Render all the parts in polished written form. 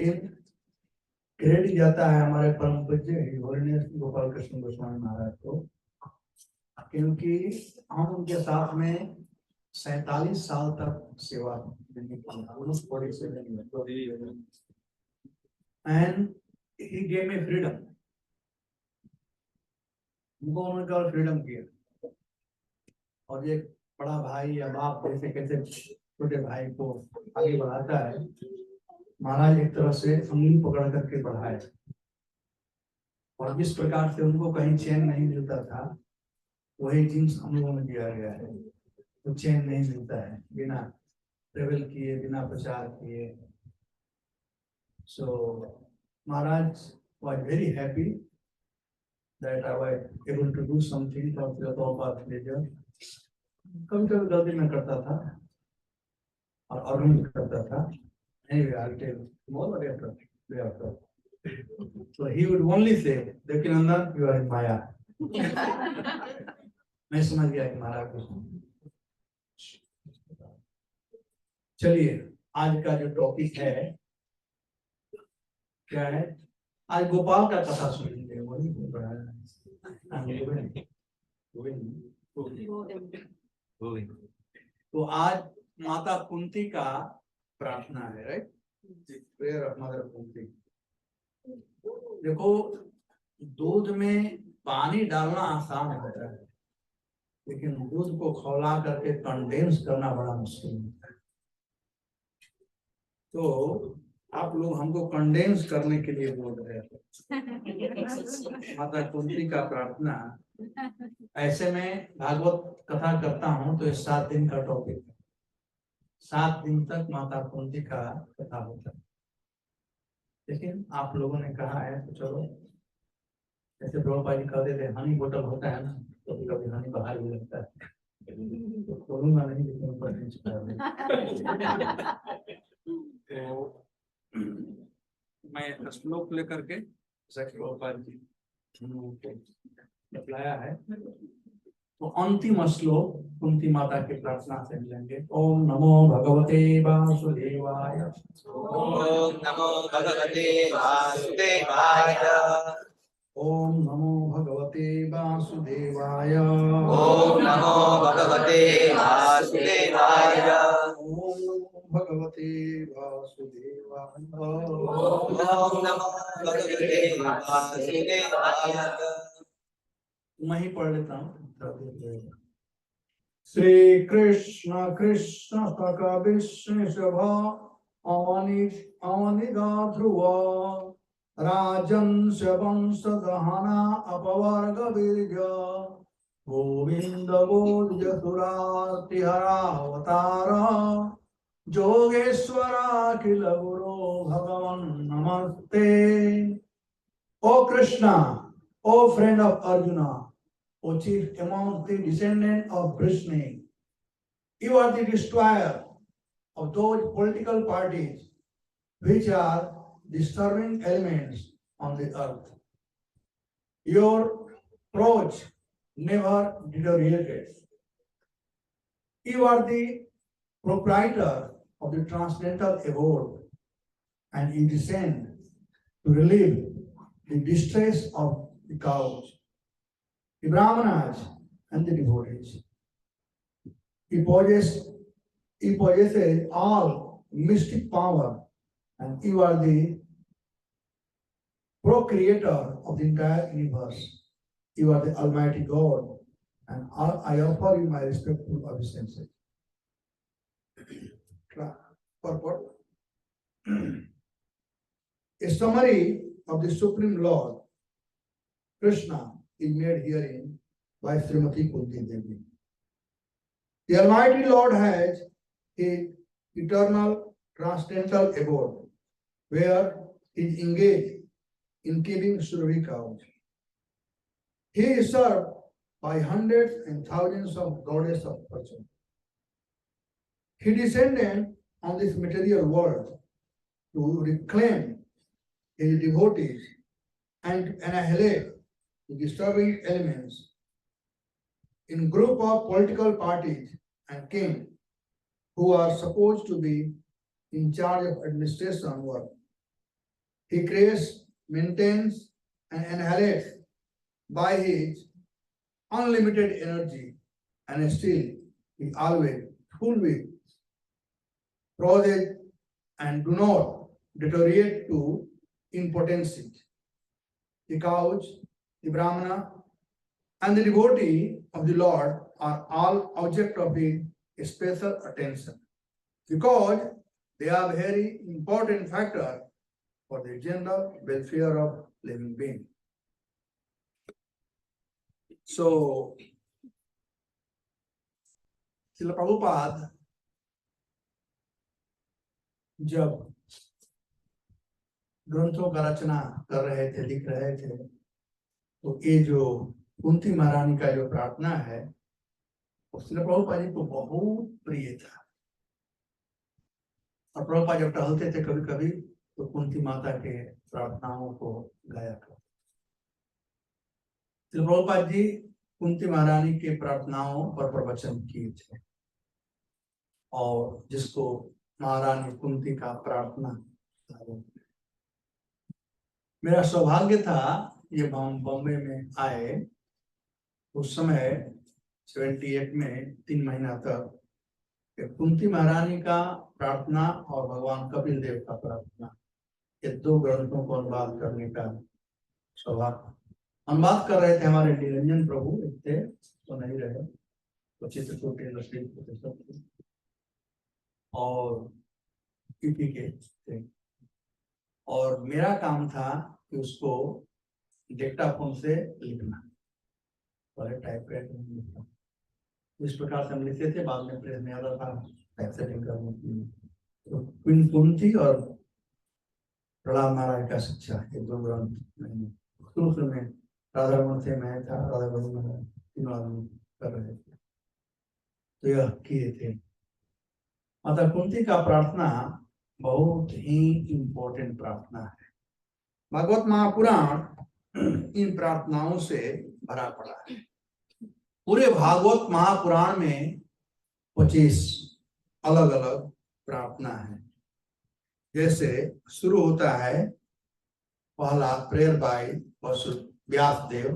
Credit जाता है हमारे परम पूज्य होलिनेस गोपाल कृष्ण गोस्वामी महाराज को, क्योंकि हम उनके साथ में 47 साल तक सेवा and he gave me freedom. उनको उन्होंने फ्रीडम किया, और ये बड़ा भाई या बाप जैसे कैसे छोटे भाई को आगे बढ़ाता है, महाराज एक तरह से उंगली पकड़ करके बढ़ाए। और जिस प्रकार से उनको कहीं चैन नहीं मिलता था, वही जिन्स हम लोगों में दिया गया है। तो चैन नहीं मिलता है बिना ट्रेवल किए, बिना प्रचार किए। सो महाराज was very happy that I was able to do something for the Prabhupada pleasure. कभी कभी गलती में करता था और अर्जुन करता था। Anyway, I'll tell more after. So he would only say, Dekinandan, you are in Maya. मैं समझ गया कि महाराज को। चलिए, आज का जो टॉपिक है क्या है? आज गोपाल का कथा सुनेंगे। वही बोल रहा है। तो आज माता कुंती का प्रार्थना है, right? Prayer of mother Kunti. देखो, दूध में पानी डालना आसान होता है, लेकिन दूध को खौला करके कंडेंस करना बड़ा मुश्किल होता है। तो आप लोग हमको कंडेंस करने के लिए बोल रहे हैं। माता कुंती का प्रार्थना। ऐसे में भागवत कथा करता हूँ तो ये 7 दिन का टॉपिक है। 7 दिन तक माता कुंती का कथा होता है, लेकिन आप लोगों ने कहा है तो चलो, ऐसे प्रभुपाद जी कहते थे हनी बोतल होता है ना, तो कभी हनी बाहर भी लगता है। तो खोलूंगा नहीं, लेकिन ऊपर तो मैं श्लोक लेकर के प्रभुपाद जी बताया है। तो अंतिम श्लोक कुंती माता की प्रार्थना से मिलेंगे। ओम नमो भगवते वासुदेवाय। ओम नमो भगवते वासुदेवाय। ओम नमो भगवते वासुदेवाय। ओम नमो भगवते वासुदेवाय। ओम नमो भगवते वासुदेवाय। ओम नमो भगवते वासुदेवाय। मैं ही पढ़ लेता हूँ। श्री कृष्ण कृष्ण सख विष्णु सभा अवनिगा ध्रुव राजंश वंश दहना अपवर्ग बीज गोविंद बोध सुरातिहरावतार जोगेश्वरा किल गुरो भगवन नमस्ते। O Krishna, O friend of Arjuna, O chief among the descendant of Vrishni, you are the destroyer of those political parties which are disturbing elements on the earth. Your approach never deteriorated. You are the proprietor of the transcendental abode, and you descend to relieve the distress of the cows, the brahmanas, and the devotees. He possesses all mystic power, and you are the procreator of the entire universe. You are the Almighty God, and I offer you my respectful obeisances. Purport. A summary of the Supreme Lord, Krishna, is made herein by Srimati Kunti Devi. The Almighty Lord has His eternal transcendental abode, where He is engaged in keeping Surabhi cows. He is served by hundreds and thousands of goddesses of persons. He descended on this material world to reclaim His devotees and to annihilate the disturbing elements in group of political parties and kings who are supposed to be in charge of administration work. He creates, maintains, and inhalates by his unlimited energy, and still he always full with process and do not deteriorate to impotency. The cows, the Brahmana, and the devotee of the Lord are all object of his special attention because they are very important factor for the general welfare of living being. So, Srila Prabhupada जब ग्रंथों का रचना कर रहे थे, लिख रहे थे, तो ये जो कुंती महारानी का जो प्रार्थना है, श्रील प्रभुपाद जी को बहुत प्रिय था। और प्रभुपाद जब टहलते थे कभी कभी तो कुंती माता के प्रार्थनाओं को गाया करते। श्रील प्रभुपाद जी कुंती महारानी के प्रार्थनाओं पर प्रवचन किए थे और जिसको महारानी कुंती का प्रार्थना। मेरा सौभाग्य था ये बॉम्बे में आए उस समय 78 में 3 महीना तक कुंती महारानी का प्रार्थना और भगवान कपिल देव का प्रार्थना, ये 2 ग्रंथों को अनुवाद करने का सौभाग्य। अनुवाद कर रहे थे हमारे निरंजन प्रभु, थे तो नहीं रहे, तो चित्रकूट यूनिवर्सिटी और यूपी के थे, और मेरा काम था कि उसको डिक्टाफोन से लिखना, टाइपराइटर में लिखना। इस प्रकार से हम लिखते थे, बाद में प्रेस में आता था टाइपसेटिंग करने के लिए। तो क्वीन कुंती और प्रहलाद महाराज का शिक्षा, ये 2 ग्रंथ शुरू में राधा रमन से मैं था, राधा रमन 3 आदमी कर रहे थे, तो यह किए थे। माता कुंती का प्रार्थना बहुत ही इम्पोर्टेंट प्रार्थना है। भागवत महापुराण इन प्रार्थनाओं से भरा पड़ा है। पूरे भागवत महापुराण में 25 अलग अलग प्रार्थना है। जैसे शुरू होता है, पहला प्रेयर बाय व्यास देव,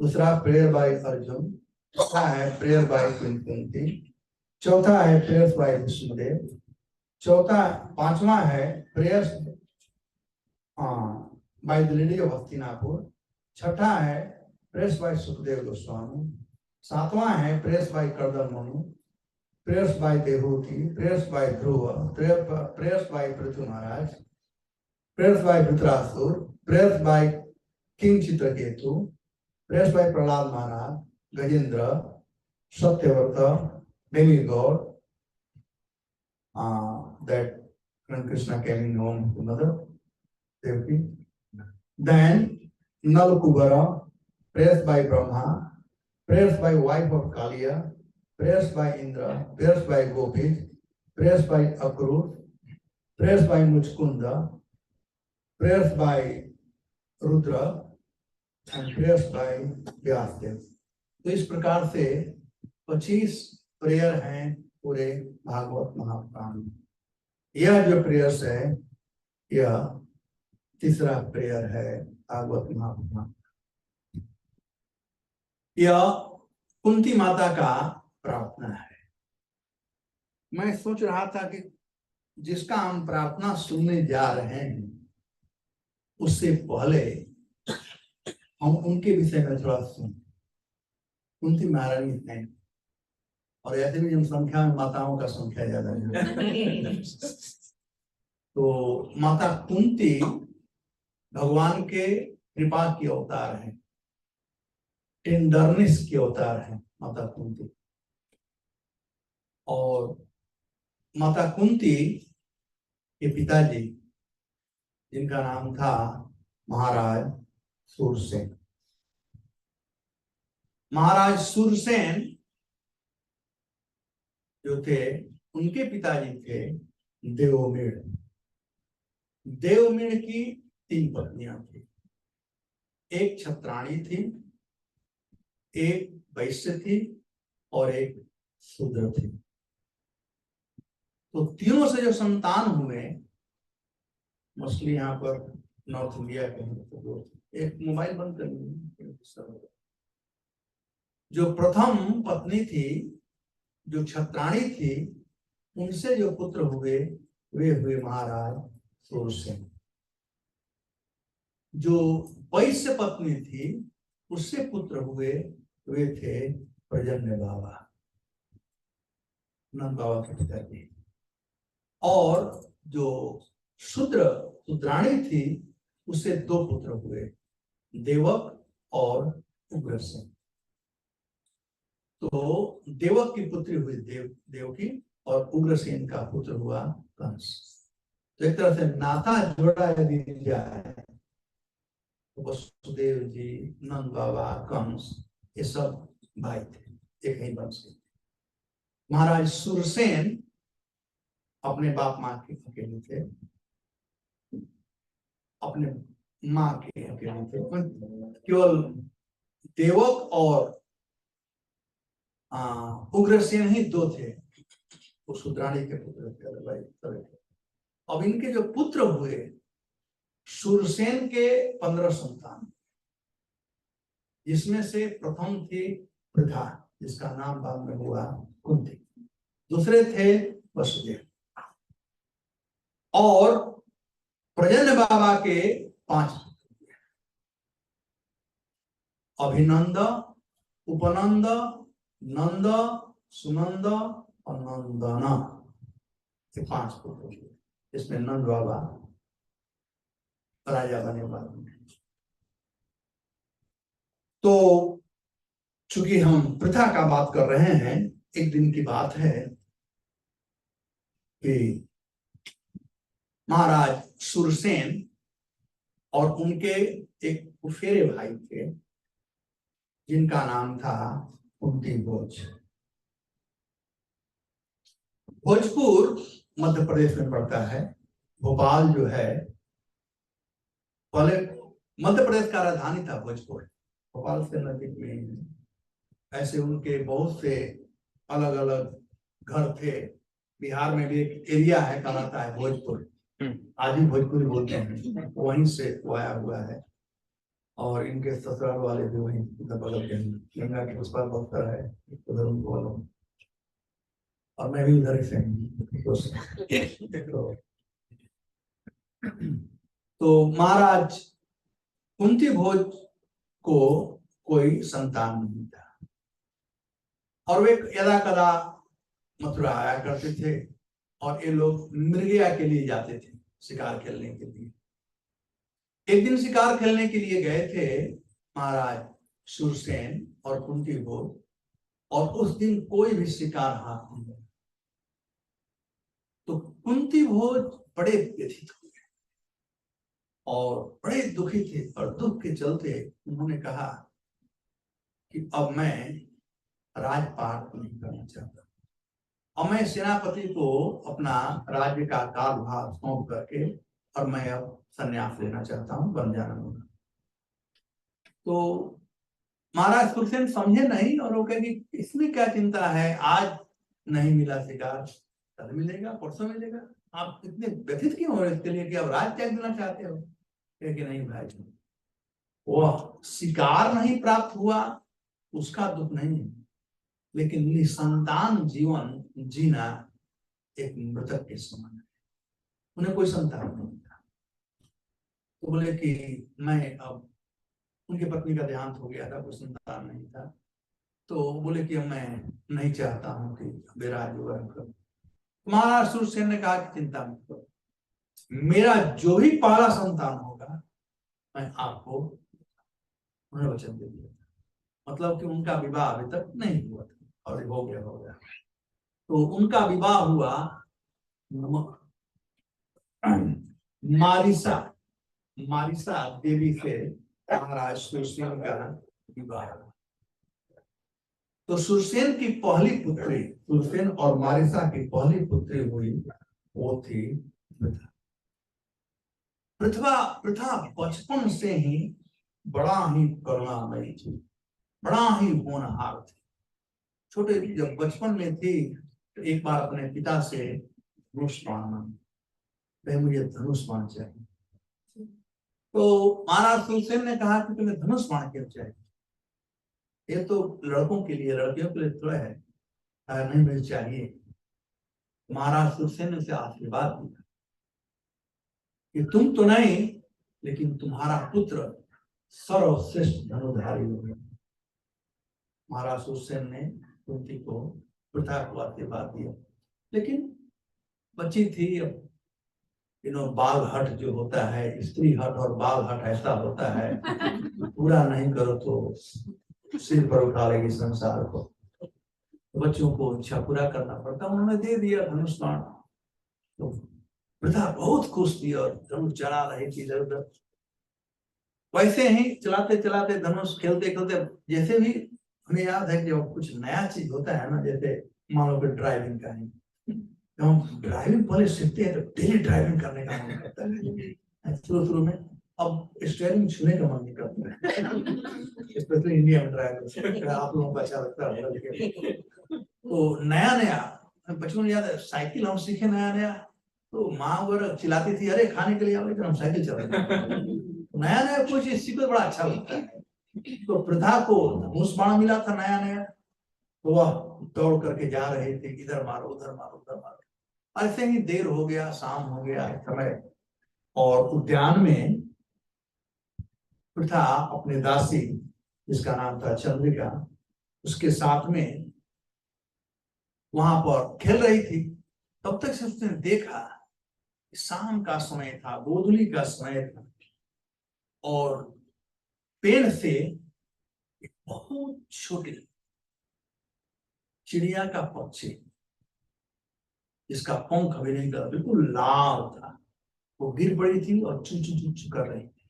दूसरा प्रेयर बाय अर्जुन, तीसरा है प्रेयर बाय क्वीन कुंती, चौथा है प्रेयर्स बाय विष्णुदेव, पांचवा है prayers by the lady of Hastinapur, छठा है प्रेयर्स बाय सुखदेव गोस्वामी, सातवां है prayers by Kardam Manu, prayers by Devahuti, prayers by Dhruv, prayers by Prithu Maharaj, prayers by Dhritarashtra, prayers by king Chitraketu, prayers by Prahlad Maharaj, Gajendra, Satyavrat, demigod, that when Krishna came home to mother Devaki. Then Nal Kubara, prayers by Brahma, prayers by wife of Kaliya, prayers by Indra, prayers by Gopis, prayers by Akrur, prayers by Muchkunda, prayers by Rudra, and prayers by Vyasdev. तो इस प्रकार से 25 prayer हैं पूरे भागवत महापुराण में। यह जो prayers है, यह तीसरा प्रेयर है भागवत महापुराण। यह कुंती माता का प्रार्थना है। मैं सोच रहा था कि जिसका हम प्रार्थना सुनने जा रहे हैं, उससे पहले हम उनके विषय में थोड़ा सुन। कुंती महारानी हैं और ऐसे भी जनसंख्या में माताओं का संख्या ज्यादा है। तो माता कुंती भगवान के कृपा की अवतार है, टेंडरनेस की अवतार है माता कुंती। और माता कुंती के पिताजी, जिनका नाम था महाराज सूरसेन, महाराज सूरसेन जो थे, उनके पिताजी थे देवमीण। देवमीण की 3 पत्नियां थी। एक छत्राणी थी, एक वैश्य थी और एक शूद्र थी। तो तीनों से जो संतान हुए, मोस्टली यहाँ पर नॉर्थ इंडिया के हैं तो एक मोबाइल बंद कर लीजिए। जो प्रथम पत्नी थी, जो छत्राणी थी, उनसे जो पुत्र हुए वे हुए महाराज सूरसेन। जो वैश्य पत्नी थी, उससे पुत्र हुए वे थे प्रजन्य बाबा, नंद बाबा के पिताजी। और जो शूद्राणी थी, उससे दो पुत्र हुए, देवक और उग्रसेन। तो देवक की पुत्री हुई देवकी और उग्रसेन का पुत्र हुआ कंस। तो एक तरह से नाता जोड़ा यदि जाए, वसुदेव जी, नंद बाबा, कंस, ये सब भाई थे, एक ही वंश के। महाराज सूरसेन अपने बाप माँ के अकेले थे, अपने माँ के अकेले थे। केवल देवक और उग्रसेन ही दो थे, वो शूद्राणी के पुत्र थे। अब इनके जो पुत्र हुए, सूरसेन के 15 संतान, जिसमें से प्रथम थी पृथा, जिसका नाम बाद में हुआ कुंती। दूसरे थे वसुदेव। और प्रजन्य बाबा के 5 पुत्र, अभिनंद, उपनंद, नंद, सुनंद और नंदन, ये 5 पुत्र। इसमें नंद बाबा राजा बने वाले। तो चूंकि हम प्रथा का बात कर रहे हैं, एक दिन की बात है कि महाराज सूरसेन और उनके एक फुफेरे भाई थे, जिनका नाम था कुंती भोज। भोजपुर मध्य प्रदेश में पड़ता है। भोपाल जो है, पहले मध्य प्रदेश का राजधानी था भोजपुर, भोपाल से नजदीक में। ऐसे उनके बहुत से अलग अलग घर थे। बिहार में भी एक एरिया है, कहलाता है भोजपुर, आज भी भोजपुरी बोलते हैं, वहीं से वो आया हुआ है। और इनके ससुराल वाले भी वहीं उधर बगल के, गंगा के उस पार बख्तर है, उधर उनको वालों। और मैं भी उधर से तो महाराज कुंती भोज को कोई संतान नहीं था, और वे यदा कदा मथुरा आया करते थे, और ये लोग मृगया के लिए जाते थे, शिकार खेलने के लिए। एक दिन शिकार खेलने के लिए गए थे महाराज सूरसेन और कुंती भोज, और उस दिन कोई भी शिकार हाथ नहीं लगा। तो कुंती भोज बड़े व्यथित हुए और बड़े दुखी थे, और दुख के चलते उन्होंने कहा कि अब मैं राजपाट नहीं करना चाहता, और मैं सेनापति को अपना राज्य का कार्यभार सौंप करके, और मैं अब संन्यास लेना चाहता हूँ, बन जाना होगा। तो महाराज सूरसेन समझे नहीं, और वो कहे कि इसमें क्या चिंता है, आज नहीं मिला शिकार, कल मिलेगा, परसों मिलेगा, आप इतने व्यथित क्यों हो रहे इसके लिए कि आप राज त्याग देना चाहते हो? कि नहीं भाई, वो शिकार नहीं प्राप्त हुआ उसका दुख नहीं है, लेकिन निसंतान जीवन जीना एक मृतक के समान है। उन्हें कोई संतान नहीं था। तो बोले कि मैं, अब उनकी पत्नी का देहांत हो गया था, कोई संतान नहीं था। तो बोले कि मैं नहीं चाहता हूँ कि विराज विवाह करूं। महाराज सूरसेन ने कहा कि चिंता मत करो, मेरा जो भी पहला संतान होगा मैं आपको, उन्हें वचन दे दिया। मतलब कि उनका विवाह अभी तक नहीं हुआ था, और हो गया। तो उनका विवाह हुआ मारिसा देवी से, महाराज सूरसेन का विवाह। तो सूरसेन की पहली पुत्री, सूरसेन और मारिसा की पहली पुत्री हुई, वो थी पृथा बचपन से ही बड़ा ही करुणामयी थी, बड़ा ही होनहार थी। छोटे जब बचपन में थी तो एक बार अपने पिता से धनुष बाण, मुझे धनुष बाण चाहिए। तो महाराज सुरसेन ने कहा कि तुम्हें धनुष बाण क्यों चाहिए, ये तो लड़कों के लिए, लड़कियों के लिए थोड़ा है। नहीं मुझे चाहिए। महाराज सुरसेन ने उसे आशीर्वाद दिया कि तुम तो नहीं, लेकिन तुम्हारा पुत्र सर्वश्रेष्ठ धनुर्धारी होगा। महाराज सुरसेन ने कुंती को, प्रथा को आशीर्वाद दिया। लेकिन बच्ची थी, अब बाल हट जो होता है, स्त्री हट और बाल हट ऐसा होता है, पूरा नहीं करो तो सिर पर उठा लेगी संसार को। तो बच्चों को इच्छा पूरा करना पड़ता, उन्होंने दे दिया धनुष बाण। तो प्रथा बहुत खुश थी और धनुष चला रही थी इधर उधर। वैसे ही चलाते चलाते धनुष, खेलते खेलते, जैसे भी हमें याद है कि जब कुछ नया चीज होता है ना, जैसे मान लो कि ड्राइविंग का है, तो हम ड्राइविंग पहले सीखते हैं तो डेली ड्राइविंग करने का मन करता है शुरू में। अब स्टीयरिंग छूने का मन नहीं करता है, स्पेशली इंडिया में ड्राइविंग आप लोगों को अच्छा लगता है। तो नया नया बचपन में याद है, साइकिल हम सीखे नया नया, तो माँ वगैरह चिल्लाती थी, अरे खाने के लिए आओ, लेकिन हम साइकिल चला नया नया कोई चीज सीखो बड़ा अच्छा लगता है। तो प्रथा को धनुष बाण मिला था नया नया, तो वह दौड़ करके जा रहे थे, इधर मारो उधर मारो उधर मारो। ऐसे ही देर हो गया, शाम हो गया समय, और उद्यान में प्रथा अपने दासी, जिसका नाम था चंद्रिका, उसके साथ में वहां पर खेल रही थी। तब तक से उसने देखा, शाम का समय था, गोधूली का समय था, और पेड़ से एक बहुत छोटी चिड़िया का पक्षी, जिसका पंख अभी नहीं था, बिल्कुल लाल था, वो गिर पड़ी थी और चू चू चू चू कर रही थी।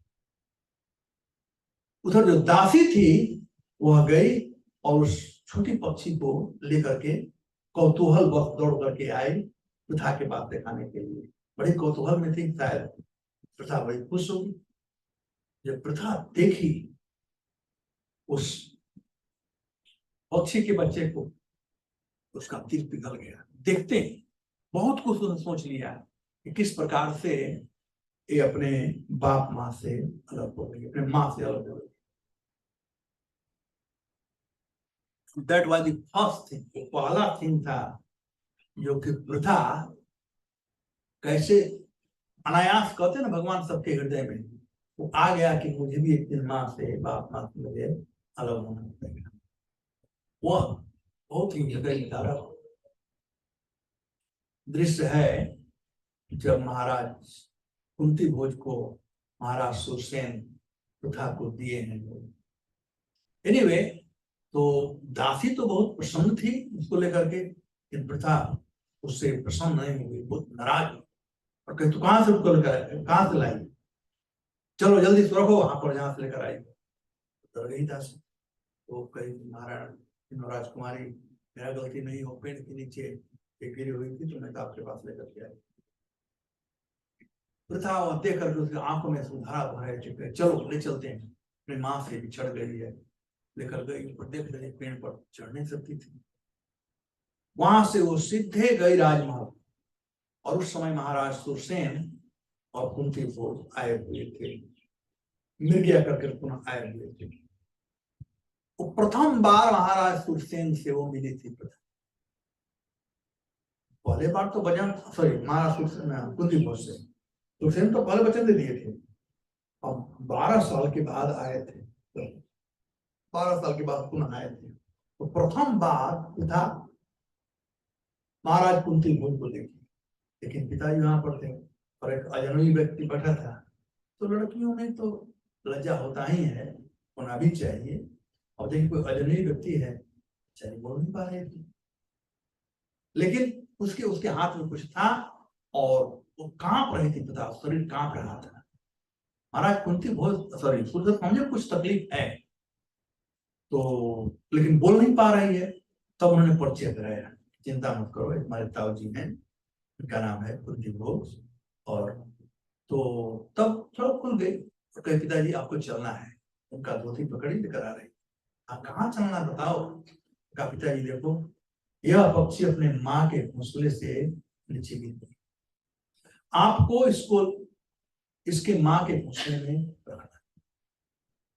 उधर जो दासी थी वह गई और उस छोटी पक्षी को लेकर के कौतूहल वक्त दौड़ करके आई प्रथा के पास दिखाने के लिए। बड़ी कौतूहल में थी, शायद प्रथा बड़ी खुश होगी। जब प्रथा देखी उस पक्षी के बच्चे को, उसका दिल पिघल गया। देखते ही बहुत कुछ उसने सोच लिया कि किस प्रकार से ये अपने बाप माँ से अलग हो गई, अपने माँ से अलग हो गई। That was the first thing, पहला थिंग था जो कि प्रथा कैसे अनायास कहते ना, भगवान सबके हृदय में वो आ गया कि मुझे भी एक दिन माँ से, बाप माँ से मुझे अलग होना पड़ेगा। वह बहुत ही हृदय दृश्य है जब महाराज कुंती भोज को महाराज सुरसेन प्रथा को दिए हैं। एनीवे, तो दासी तो बहुत प्रसन्न थी उसको लेकर के, लेकिन प्रथा उससे प्रसन्न नहीं हुई, बहुत नाराज और कहीं, तू कहां से उसको लेकर, कहां से लाई, चलो जल्दी से रखो वहां पर जहां से लेकर आई। डर गई दासी। तो कहीं महाराज राजकुमारी, मेरा गलती नहीं हो, पेड़ के नीचे गिरी हुई थी तो मैं तो आपके पास लेकर के आई। प्रथा देख करके उसकी आंखों में सुधारा भरे चुके, चलो ले चलते हैं। अपनी माँ से बिछड़ गई है, लेकर गई, ऊपर देख रही पेड़ पर चढ़ नहीं सकती थी। वहां से वो सीधे गई राजमहल, और उस समय महाराज सुरसेन और कुंती भोज आए हुए थे, मृग्या करके पुनः आए हुए थे। वो प्रथम बार महाराज सुरसेन से वो मिली थी प्रथा। पहले बार तो वचन, सॉरी, महाराज सुरसेन कुंती भोज से, सुरसेन तो पहले वचन दे दिए थे, अब 12 साल के बाद आए थे, 12 साल के बाद पुनः आए थे। तो प्रथम बार था महाराज कुंती भोज को देखी, लेकिन पिताजी वहां पर थे और एक अजनबी व्यक्ति बैठा था। तो लड़कियों में तो लज्जा होता ही है, होना भी चाहिए। और देखिए कोई अजनबी व्यक्ति है, चाहे बोल नहीं पा रहे थे, लेकिन उसके हाथ में कुछ था और वो कांप रही थी, पता शरीर कांप रहा था। महाराज कुंती भोज, सॉरी, सूरज समझे कुछ तकलीफ है, तो लेकिन बोल नहीं पा रही है। तब उन्होंने परिचय कराया, चिंता मत करो, हमारे ताऊ जी हैं, उनका नाम है कुंती भोज। और तो तब थोड़ा खुल गई, तो कहे पिताजी आपको चलना है। उनका धोती पकड़ी लेकर आ रही, आप कहाँ चलना बताओ। कहा पिताजी देखो, यह पक्षी अपने माँ के घोंसले से नीचे गिर गई, आपको इसको इसके माँ के घोंसले में रखना।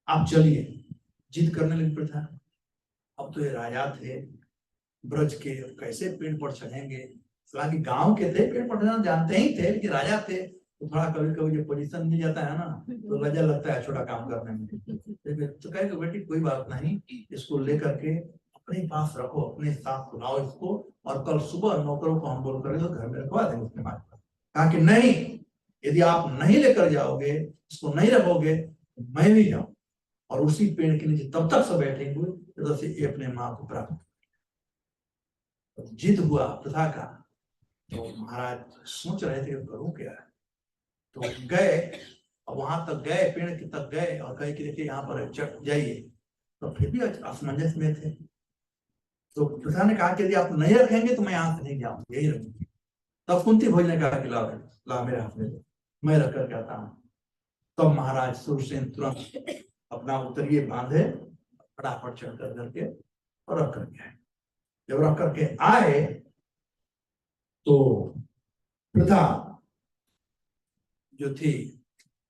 आप चलिए, जिद करने लगी प्रथा। अब तो ये राजा थे ब्रज के, कैसे पेड़ पर चढ़ेंगे? हालांकि गांव के थे, पेड़ पर चढ़ना जानते ही थे, लेकिन राजा थे तो थोड़ा कभी कभी जो पोजीशन मिल जाता है ना, तो लज्जा लगता है छोटा काम करने में। तो कहे कि बेटी कोई बात नहीं, इसको लेकर के अपने पास रखो, अपने साथ सुनाओ इसको, और कल सुबह नौकरों को हम बोल करें तो घर में रखवा देंगे उसके बाद। कहा कि नहीं, यदि आप नहीं लेकर जाओगे, इसको नहीं रखोगे, मैं भी जाऊं और उसी पेड़ के नीचे तब तक सब बैठेंगे जब से ये अपने माँ को प्राप्त। जिद हुआ प्रथा का, तो महाराज सोच रहे थे करूं क्या, तो गए और वहां तक गए, पेड़ के तक गए और कहे कि देखिए यहाँ पर चढ़ जाइए। तो फिर भी असमंजस में थे। तो प्रथा ने कहा कि यदि आप नहीं रखेंगे तो मैं यहाँ से नहीं जाऊंगा, यही रखूंगी। तब कुंती भोज ने कहा कि ला मेरे हाथ में, मैं रख कर आता हूँ। तब महाराज सूरसेन तुरंत अपना उत्तरीय बांधे, फटाफट चढ़ कर करके और रख करके आए। जब रख करके आए तो प्रथा जो थी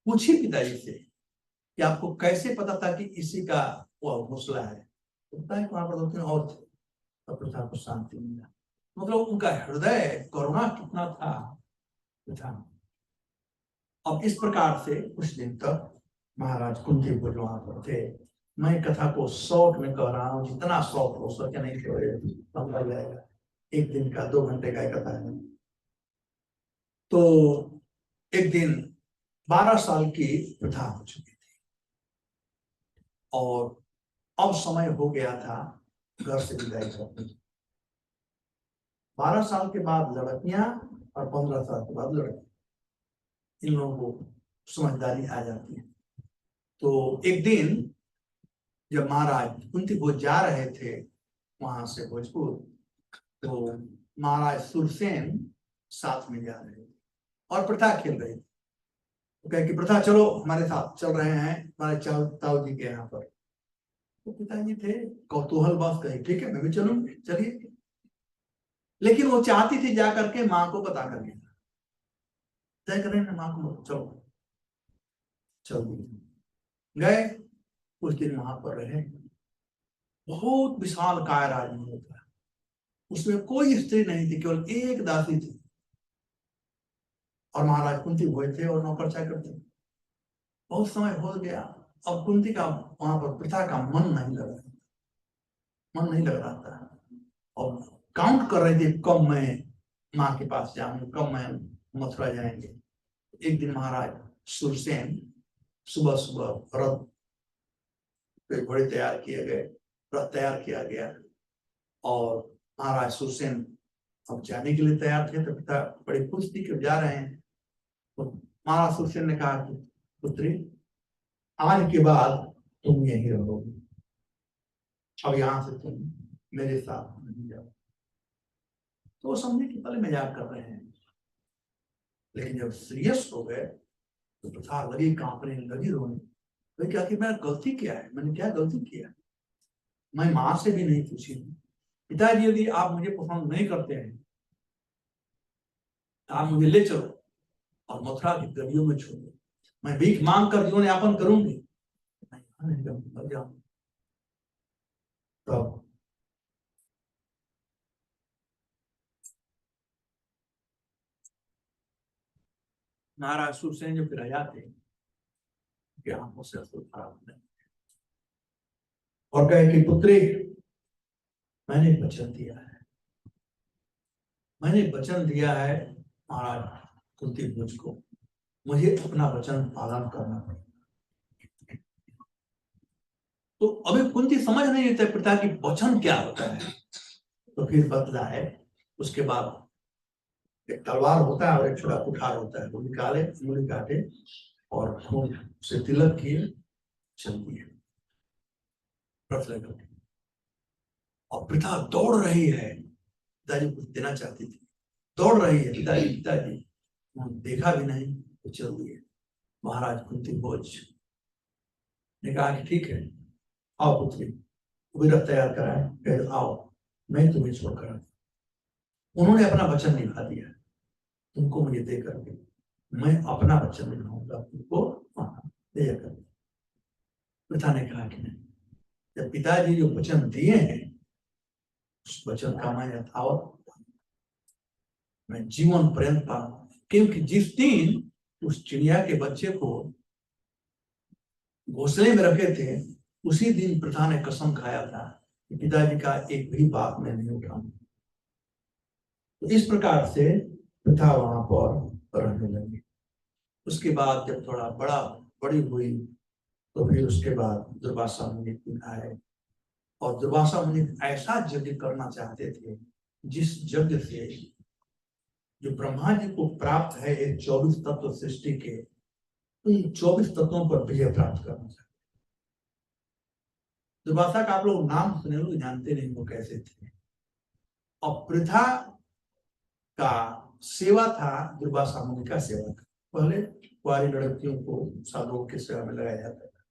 पूछी पिताजी से कि आपको कैसे पता था कि इसी का वह घोंसला है? तो पता है वहां पर 2-3 और थे। तब प्रथा को शांति मिला। मतलब उनका हृदय करुणा कितना था प्रथा। अब इस प्रकार से कुछ दिन तक महाराज कुंती भोज वहां पर थे। मैं कथा को शॉर्ट में कह रहा हूँ, जितना शॉर्ट हो सके, नहीं तो समझ जाएगा। 1 दिन का 2 घंटे का कथा है। तो एक दिन 12 साल की प्रथा हो चुकी थी और अब समय हो गया था घर से विदाई करने। 12 साल के बाद लड़कियां और 15 साल के बाद लड़के, इन लोगों को समझदारी आ जाती है। तो एक दिन जब महाराज कुंती भोज जा रहे थे वहां से भोजपुर, तो महाराज सुरसेन साथ में जा रहे थे और प्रथा खेल रहे थे। तो कहे कि प्रथा चलो हमारे साथ, चल रहे हैं हमारे ताऊ जी के यहाँ पर। तो पिताजी थे कौतूहल बस, कहे ठीक है मैं भी चलूंगी, चलिए। लेकिन वो चाहती थी जाकर के माँ को बता कर तय करें ना, माँ को चलो चल गए। कुछ दिन वहां पर रहे। बहुत विशाल काय राजमहल था, उसमें कोई स्त्री नहीं थी, केवल एक दासी थी और महाराज कुंती भोज थे और नौकर चाकर थे। बहुत समय हो गया, अब कुंती का वहां पर प्रथा का मन नहीं लग रहा था और काउंट कर रहे थे कब मैं माँ के पास जाऊंगी, कब मैं मथुरा जाएंगे। एक दिन महाराज सुरसेन सुबह सुबह रथ पे घोड़े तैयार किए गए, रथ तैयार किया गया और महाराज सुरसेन अब जाने के लिए तैयार थे। तो पिता बड़ी खुश थी कि जा रहे हैं। तो महाराज सुरसेन ने कहा कि पुत्री, आज के बाद तुम यहीं रहोगी, अब यहाँ से तुम मेरे साथ नहीं जाओ। तो वो समझे कि पहले मजाक कर रहे हैं, लेकिन जब सीरियस हो गए तो प्रथा लगी कांपने, लगी रोने। तो क्या कि मैंने गलती किया है, मैंने क्या गलती किया? मैं माँ से भी नहीं पूछी। पिताजी यदि आप मुझे पसंद नहीं करते हैं, आप मुझे ले चलो और मथुरा की गलियों में छोड़ दो, मैं भीख मांग कर जीवन यापन करूंगी, नहीं जाऊंगी। तो महाराज सुरसेन जो फिर जाते आंखों से अश्रु खराब नहीं और कहे कि पुत्री, मैंने वचन दिया है, मैंने वचन दिया है महाराज कुंती भोज को, मुझे अपना वचन पालन करना पड़ेगा। तो अभी कुंती समझ नहीं लेते पिता की वचन क्या होता है। तो फिर बदला है। उसके बाद एक तलवार होता है और एक छोटा कुठार होता है, वो निकाले, मूली काटे और खून से तिलक किए, चल दिए रथ लेकर के। और पिता दौड़ रही है, पिताजी कुछ देना चाहती थी, दौड़ रही है, पिताजी पिताजी, देखा भी नहीं तो चल दिए। महाराज कुंती भोज ने कहा कि ठीक है, आओ पुत्री, वो रथ तैयार कराए, फिर आओ मैं तुम्हें छोड़कर। उन्होंने अपना वचन निभा दिया, तुमको मुझे दे करके मैं अपना वचन दिखाऊंगा, तुमको वहां ले जाकर। प्रथा ने कहा कि नहीं, जब पिताजी जो वचन दिए हैं उस वचन का मैं यथावत मैं जीवन पर्यंत पाऊंगा। क्योंकि जिस दिन उस चिड़िया के बच्चे को घोंसले में रखे थे, उसी दिन प्रथा ने कसम खाया था कि पिताजी का एक भी बात मैं नहीं उठाऊंगा। तो इस प्रकार से प्रथा वहां पर रहने लगी। उसके बाद जब थोड़ा बड़ी हुई तो फिर उसके बाद दुर्वासा मुनि आए, और दुर्वासा मुनि ऐसा यज्ञ करना चाहते थे जिस यज्ञ से जो ब्रह्मा जी को प्राप्त है एक 24 तत्व सृष्टि के, उन 24 तत्वों पर विजय प्राप्त करना चाहते। दुर्वासा का आप लोग नाम सुने लोग जानते नहीं वो कैसे थे। और प्रथा का सेवा था दुर्वासा मुनि का सेवा था। पहले कुंवारी लड़कियों को साधुओं की सेवा में लगाया जाता था,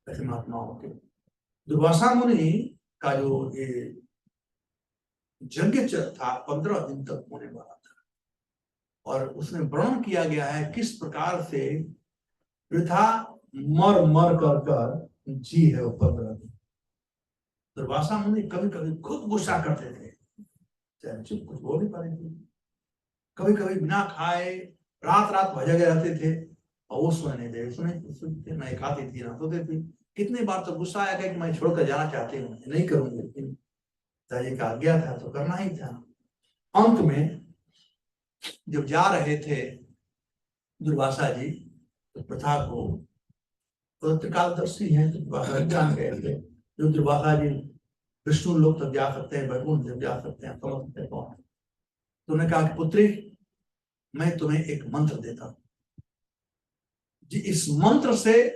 ऐसे महात्माओं के। दुर्वासा मुनि का जो ये यज्ञ था 15 दिन तक होने वाला था, और उसमें वर्णन किया गया है किस प्रकार से प्रथा मर मर कर जी है वो 15 दिन। दुर्वासा मुनि कभी कभी खुद गुस्सा करते थे, चाहे चुप कुछ बोल नहीं पाते थे। कभी कभी बिना खाए रात रात भजगे रहते थे, और वो सोने नहीं दे, सुनते नहीं खाती थी ना सोते थे। कितनी बार तो गुस्सा आया कि मैं छोड़कर जाना चाहती हूँ, नहीं करूंगी, लेकिन पिताजी का आज्ञा था तो करना ही था। अंत में जब जा रहे थे दुर्वासा जी तो प्रथा को, तो त्रिकालदर्शी हैं तो दुर्वासा जान गए थे जो दुर्वासा जी विष्णु लोक तक जा सकते हैं, वैकुंठ तक जा सकते हैं, समझ सकते हैं कौन। तो उन्होंने कहा कि पुत्री मैं तुम्हें एक मंत्र देता हूं जी, इस मंत्र से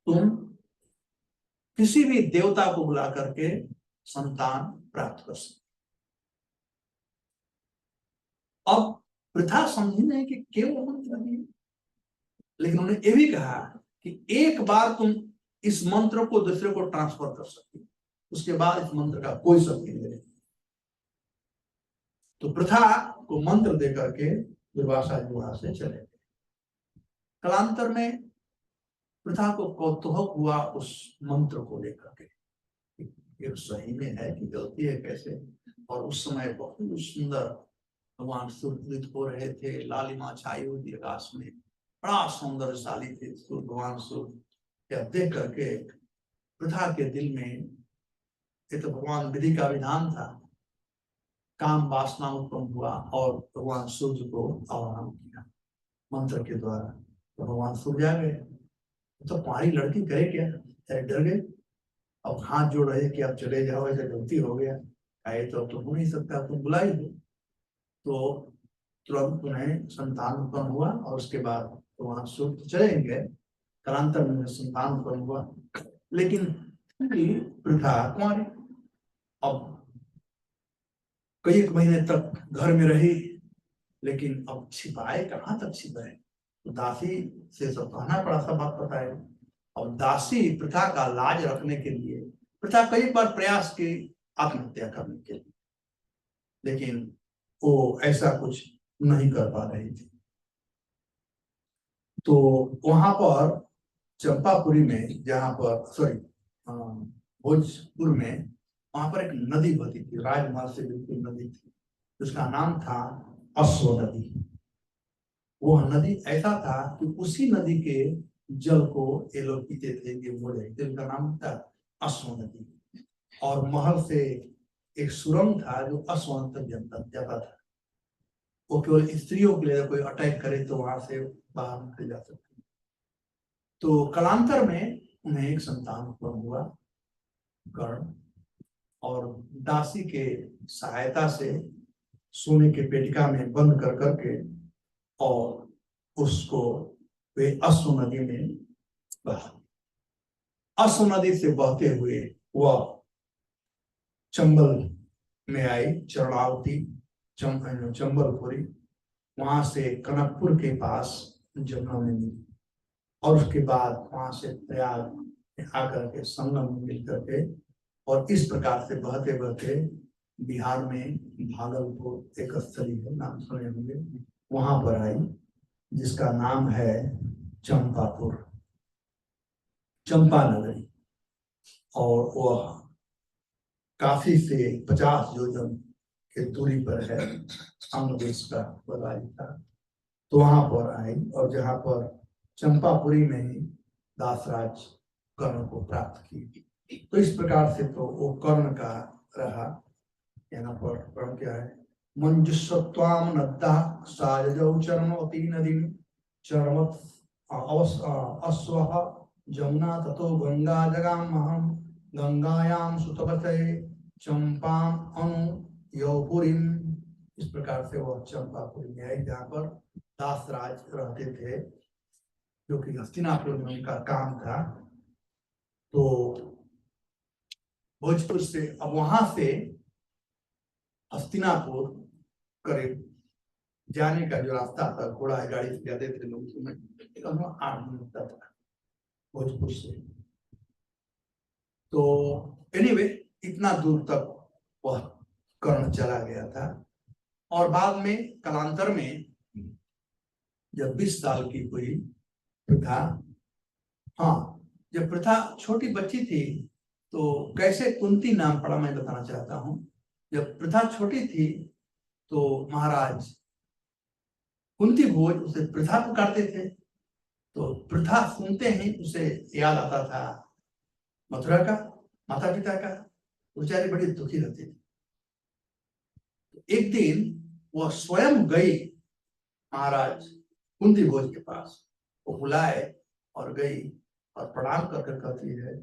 तुम किसी भी देवता को बुला करके संतान प्राप्त कर सकते। अब प्रथा समझी नहीं कि केवल मंत्र नहीं, लेकिन उन्होंने ये भी कहा कि एक बार तुम इस मंत्र को दूसरे को ट्रांसफर कर सकते हो, उसके बाद इस मंत्र का कोई शक्ति नहीं रहेगी। तो प्रथा को मंत्र दे करके दुर्वासा जी वहां से चले गए। कालांतर में प्रथा को कौतूहल हुआ उस मंत्र को लेकर के, ये सही में है कि गलती है, कैसे। और उस समय बहुत सुंदर भगवान सूर्य हो रहे थे, लालिमा छाई हुई थी आकाश में, बड़ा सौंदर्यशाली थे सूर्य, भगवान सूर्य। यह देख करके प्रथा के दिल में, ये तो भगवान विधि का विधान था, काम वासना उत्पन्न हुआ और भगवान सूर्य को आह्वान किया मंत्र के द्वारा। तो भगवान सूर्य आ गए। तो तुम्हारी लड़की करे क्या, अरे डर गए, अब हाथ जोड़ रहे कि आप चले जाओ, ऐसा गलती हो गया, आए तो हो नहीं सकता, तुम बुलाई हो। तो तुरंत उन्हें संतान उत्पन्न हुआ, और उसके बाद भगवान सूर्य चले गए। कालांतर में संतान उत्पन्न हुआ, लेकिन प्रथा कुंवारी अब कई एक महीने तक घर में रही, लेकिन अब छिपाए कहाँ तक छिपाए, तो दासी से सब कहना पड़ा, सब बात पता है। और दासी प्रथा का लाज रखने के लिए प्रथा कई बार प्रयास की आत्महत्या करने के लिए, लेकिन वो ऐसा कुछ नहीं कर पा रही थी। तो वहां पर चंपापुरी में, जहां पर भोजपुर में, वहां पर एक नदी बहती थी, राजमहल से बिल्कुल नदी थी, उसका नाम था अश्व नदी। वह नदी ऐसा था कि उसी नदी के जल को ये लोग पीते थे, ये हो रहे थे, उनका नाम था अश्व नदी। और महल से एक सुरंग था जो अश्व तक जाता था, वो केवल स्त्रियों के लिए, कोई अटैक करे तो वहां से बाहर निकल जा सकते। तो कालांतर में उन्हें एक संतान उत्पन्न हुआ कर्ण, और दासी के सहायता से सोने के पेटिका में बंद कर करके और उसको वे अश्व नदी में बहा। अश्व नदी से बहते हुए वह चंबल में आई, चरणावती चंबलपुरी, वहां से कनकपुर के पास जमुना में मिली, और उसके बाद वहां से प्रयाग आकर के संगम में मिल करके, और इस प्रकार से बहते बहते बिहार में भागलपुर एक स्थली है, नाम सुने होंगे, वहां पर आई। जिसका नाम है चंपापुर, चंपा नगरी। और वह काफी से 50 योजन के दूरी पर है, अन्य देश का बगाई था। तो वहां पर आई, और जहां पर चंपापुरी में ही दासराज कर्ण को प्राप्त की। तो इस प्रकार से तो वो कर्ण का रहा। यहाँ पर कर्ण क्या है, मंजुषत्वाम नद्दा साजौ चर्मवती नदीम चर्मत अश्वः जमुना ततो गंगा जगामहम गंगायाम सुतपते चंपाम अनु यौपुरीम। इस प्रकार से वह चंपापुरी में है, जहाँ पर दासराज रहते थे, जो कि हस्तिनापुर में उनका काम था। तो भोजपुर से, अब वहां से हस्तिनापुर करीब जाने का जो रास्ता था, घोड़ा गाड़ी से जाते थे लोग, उसमें 8 दिन लगता था भोजपुर से। तो एनीवे इतना दूर तक वह कर्ण चला गया था। और बाद में कालांतर में जब 20 साल की हुई प्रथा, हाँ, जब प्रथा छोटी बच्ची थी तो कैसे कुंती नाम पड़ा, मैं बताना चाहता हूँ। जब प्रथा छोटी थी तो महाराज कुंती भोज उसे प्रथा पुकारते थे। तो प्रथा सुनते ही उसे याद आता था मथुरा का, माता पिता का। बेचारी बड़ी दुखी रहती थी। एक दिन वह स्वयं गई महाराज कुंती भोज के पास, वो बुलाए और गई और प्रणाम करके कहती है,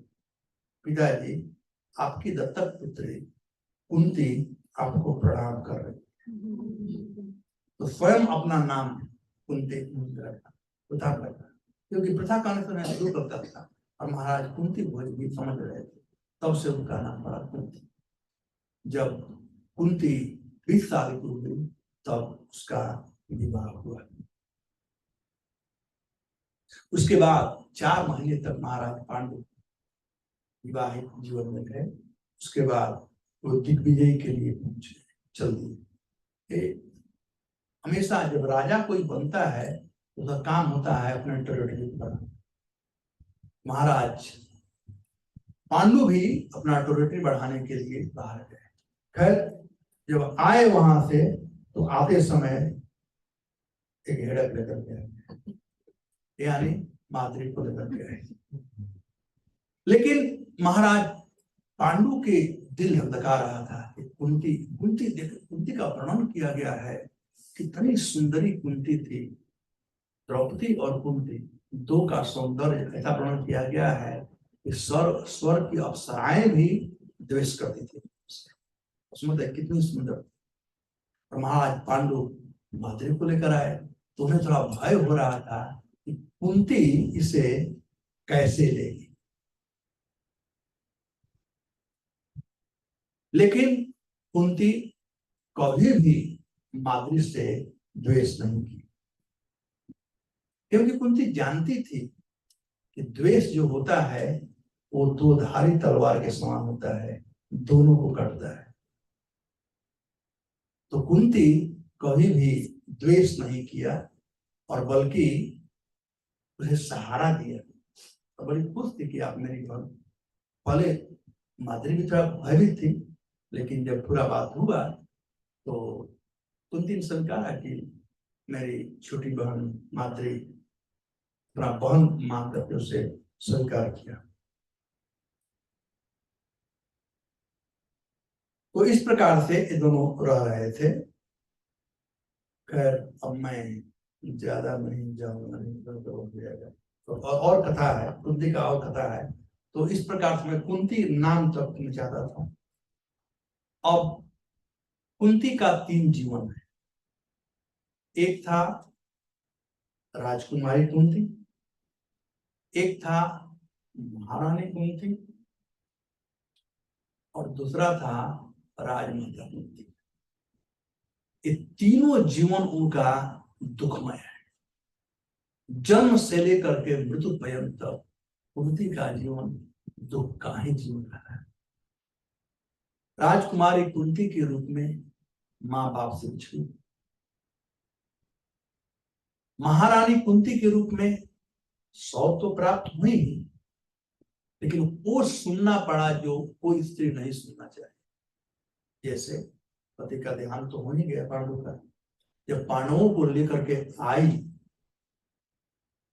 पिताजी आपकी दत्तक पुत्री कुंती आपको प्रणाम कर रही। तो स्वयं अपना नाम कुंती रखा, प्रथा रखा, क्योंकि प्रथा का अनुसरण शुरू करता था। और महाराज कुंती भोज भी समझ रहे थे, तब से उनका नाम पड़ा कुंती। जब कुंती 20 साल की हुई तब उसका विवाह हुआ। उसके बाद 4 महीने तक महाराज पांडु विवाहित जीवन में रहे। उसके बाद वो दिग्विजय के लिए चल दिए। हमेशा जब राजा कोई बनता है तो उसका काम होता है अपने टेरिटरी पर। महाराज पांडु भी अपना टेरिटरी बढ़ाने के लिए बाहर गए। खैर जब आए वहां से तो आते समय एक हेड़क लेकर के आए, यानी माद्री को लेकर के आए। लेकिन महाराज पांडु के दिल धधका रहा था कि कुंती का वर्णन किया गया है, कितनी सुंदरी कुंती थी। द्रौपदी और कुंती दो का सौंदर्य ऐसा वर्णन किया गया है कि स्वर्ग की अप्सराएं भी द्वेष करती थी उसमें, कितनी सुंदर। और महाराज पांडु माद्री को लेकर आए तो उन्हें थोड़ा भय हो रहा था कि कुंती इसे कैसे लेगी। लेकिन कुंती कभी भी माद्री से द्वेष नहीं की, क्योंकि कुंती जानती थी कि द्वेष जो होता है वो 2 धारी तलवार के समान होता है, दोनों को काटता है। तो कुंती कभी भी द्वेष नहीं किया और बल्कि उसे सहारा दिया। तो बड़ी खुश थी कि आप मेरी बहन। पहले माद्री भी थोड़ा भयभीत थी, लेकिन जब पूरा बात हुआ तो कुंती ने स्वीकारा कि मेरी छोटी बहन माद्री अपना बहन मान करके उसे स्वीकार किया। तो इस प्रकार से ये दोनों रह रहे थे। खैर अब मैं ज्यादा नहीं जाऊंगा, नहीं तो हो जाएगा। तो और कथा है, कुंती का और कथा है। तो इस प्रकार से मैं कुंती नाम तक मैं चाहता था। अब कुंती का 3 जीवन है। एक था राजकुमारी कुंती, एक था महारानी कुंती, और दूसरा था राजमाता कुंती। ये तीनों जीवन उनका दुखमय है। जन्म से लेकर के मृत्यु पर्यंत कुंती का जीवन दुख का ही जीवन रहा है। राजकुमारी कुंती के रूप में माँ बाप से बिछड़ी, महारानी कुंती के रूप में 100 तो प्राप्त हुई ही, लेकिन वो सुनना पड़ा जो कोई स्त्री नहीं सुनना चाहिए। जैसे पति का देहांत तो हो ही गया पांडु का, जब पांडवों को लेकर के आई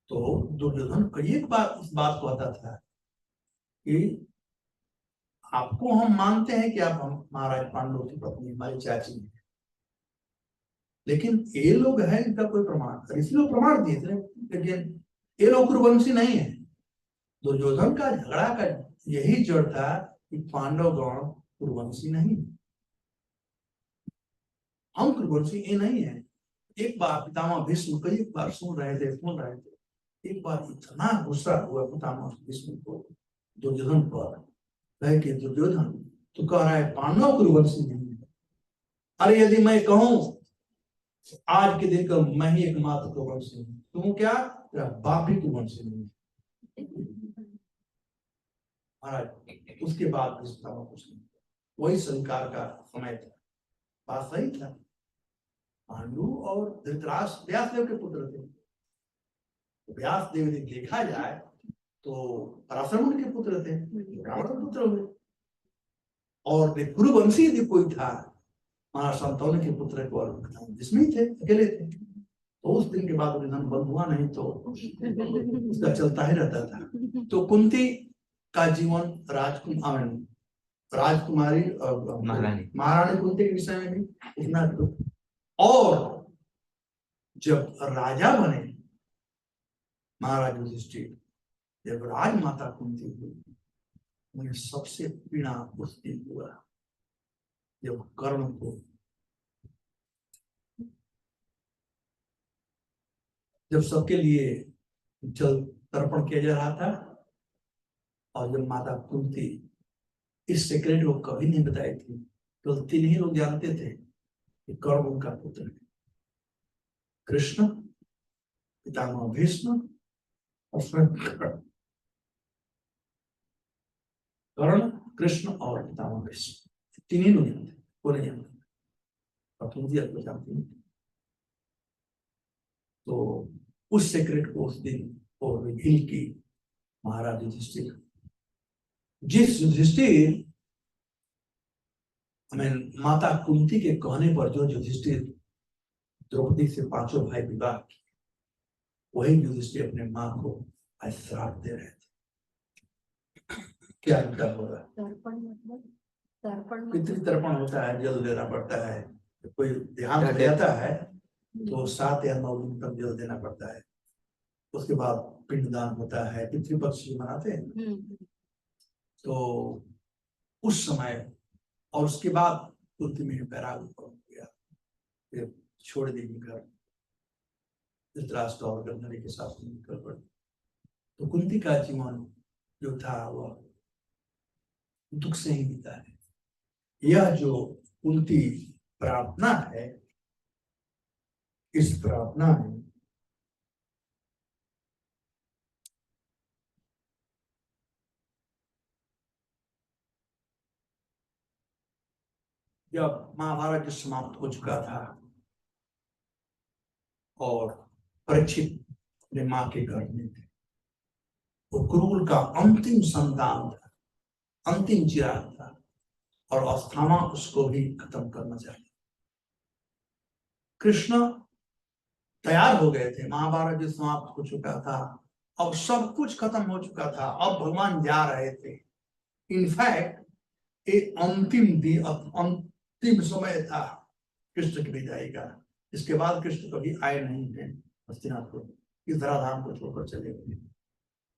तो दुर्योधन कई एक बार इस बात को आता था कि आपको हम मानते हैं कि आप हम महाराज पांडु की पत्नी हमारी चाची हैं, लेकिन ये लोग हैं इनका कोई प्रमाण, इसलिए प्रमाण दिए थे, लेकिन ये लोग कुरुवंशी नहीं है। दुर्योधन का झगड़ा का यही जड़ था कि पांडव गण कुरुवंशी नहीं, हम कुरुवंशी ये नहीं है। एक बार पितामह भीष्म कई बार सुन रहे थे, एक बार इतना गुस्सा हुआ पितामह भीष्म को दुर्योधन पर, कहे कि दुर्योधन तू कह रहा है पांडव कुरुवंशी नहीं है, अरे यदि मैं कहूं आज के दिन का मैं ही एकमात्र कुरुवंशी हूं, तुम क्या तेरा बाप भी कुरुवंशी नहीं है महाराज। उसके बाद पितामह कुछ नहीं, वही संस्कार का समय था, बात सही था। पांडु और धृतराष्ट्र व्यासदेव के पुत्र थे, व्यासदेव ने देखा जाए तो पराशर के पुत्र थे, रावण के पुत्र हुए, और कुरुवंशी यदि कोई था महाराज संतौन के पुत्र को जिसमें थे, अकेले थे। तो उस दिन के बाद निधन बंद हुआ, नहीं तो उसका चलता ही रहता था। तो कुंती का जीवन राजकुमारी महारानी कुंती के विषय में भी इतना, और जब राजा बने महाराज युधिष्ठिर, जब राजमाता कुंती हुई, उन्हें सबसे पीड़ा उस दिन हुआ जब कर्ण को, जब सबके लिए जल तर्पण किया जा रहा था, और जब माता कुंती इस सीक्रेट को कभी नहीं बताई थी, तो 3 ही लोग जानते थे कि कर्ण उनका पुत्र है, कृष्ण, पितामह भीष्म और कर्ण, कृष्ण और पितामह भीष्म, 3 ही लोग जानते, वो नहीं जानते, और कुंती आपको जानती। तो उस सीक्रेट को उस दिन और रिवील की महाराज युधिष्ठिर, जिस युधिष्ठिर माता कुंती के कहने पर जो युधिष्ठिर द्रौपदी से 5 भाई विवाह किए, वही युधिष्ठिर अपने मां को श्राप दे रहे थे। क्या अंतर होगा? तर्पण मतलब पितृ तर्पण होता है, जल देना पड़ता है, कोई देहांत हो जाता है तो 7 या 9 दिन तक जल देना पड़ता है, उसके बाद पिंडदान होता है, पितृपक्ष मनाते हैं। तो उस समय और उसके बाद कुंती में बैराग हो गया, फिर छोड़ देगी घर, धृतराष्ट्र और गंधर्व के साथ निकल पड़े। तो कुंती का जीवन जो था वह दुख से ही बीता है। यह जो कुंती प्रार्थना है, इस प्रार्थना में जब महाभारत समाप्त हो चुका था और परीक्षित अपने मां के घर में थे, वो कुरुकुल का अंतिम संतान था, अंतिम चिराग था, और अस्थामा उसको भी खत्म करना चाहिए। कृष्ण तैयार हो गए थे, महाभारत जो समाप्त हो चुका था, अब सब कुछ खत्म हो चुका था, अब भगवान जा रहे थे। इनफैक्ट एक अंतिम दिन, अंतिम समय था कृष्ण की विदाई का। इसके बाद कृष्ण कभी आए नहीं है हस्तिनापुर, इस धराधाम को छोड़कर चले गए।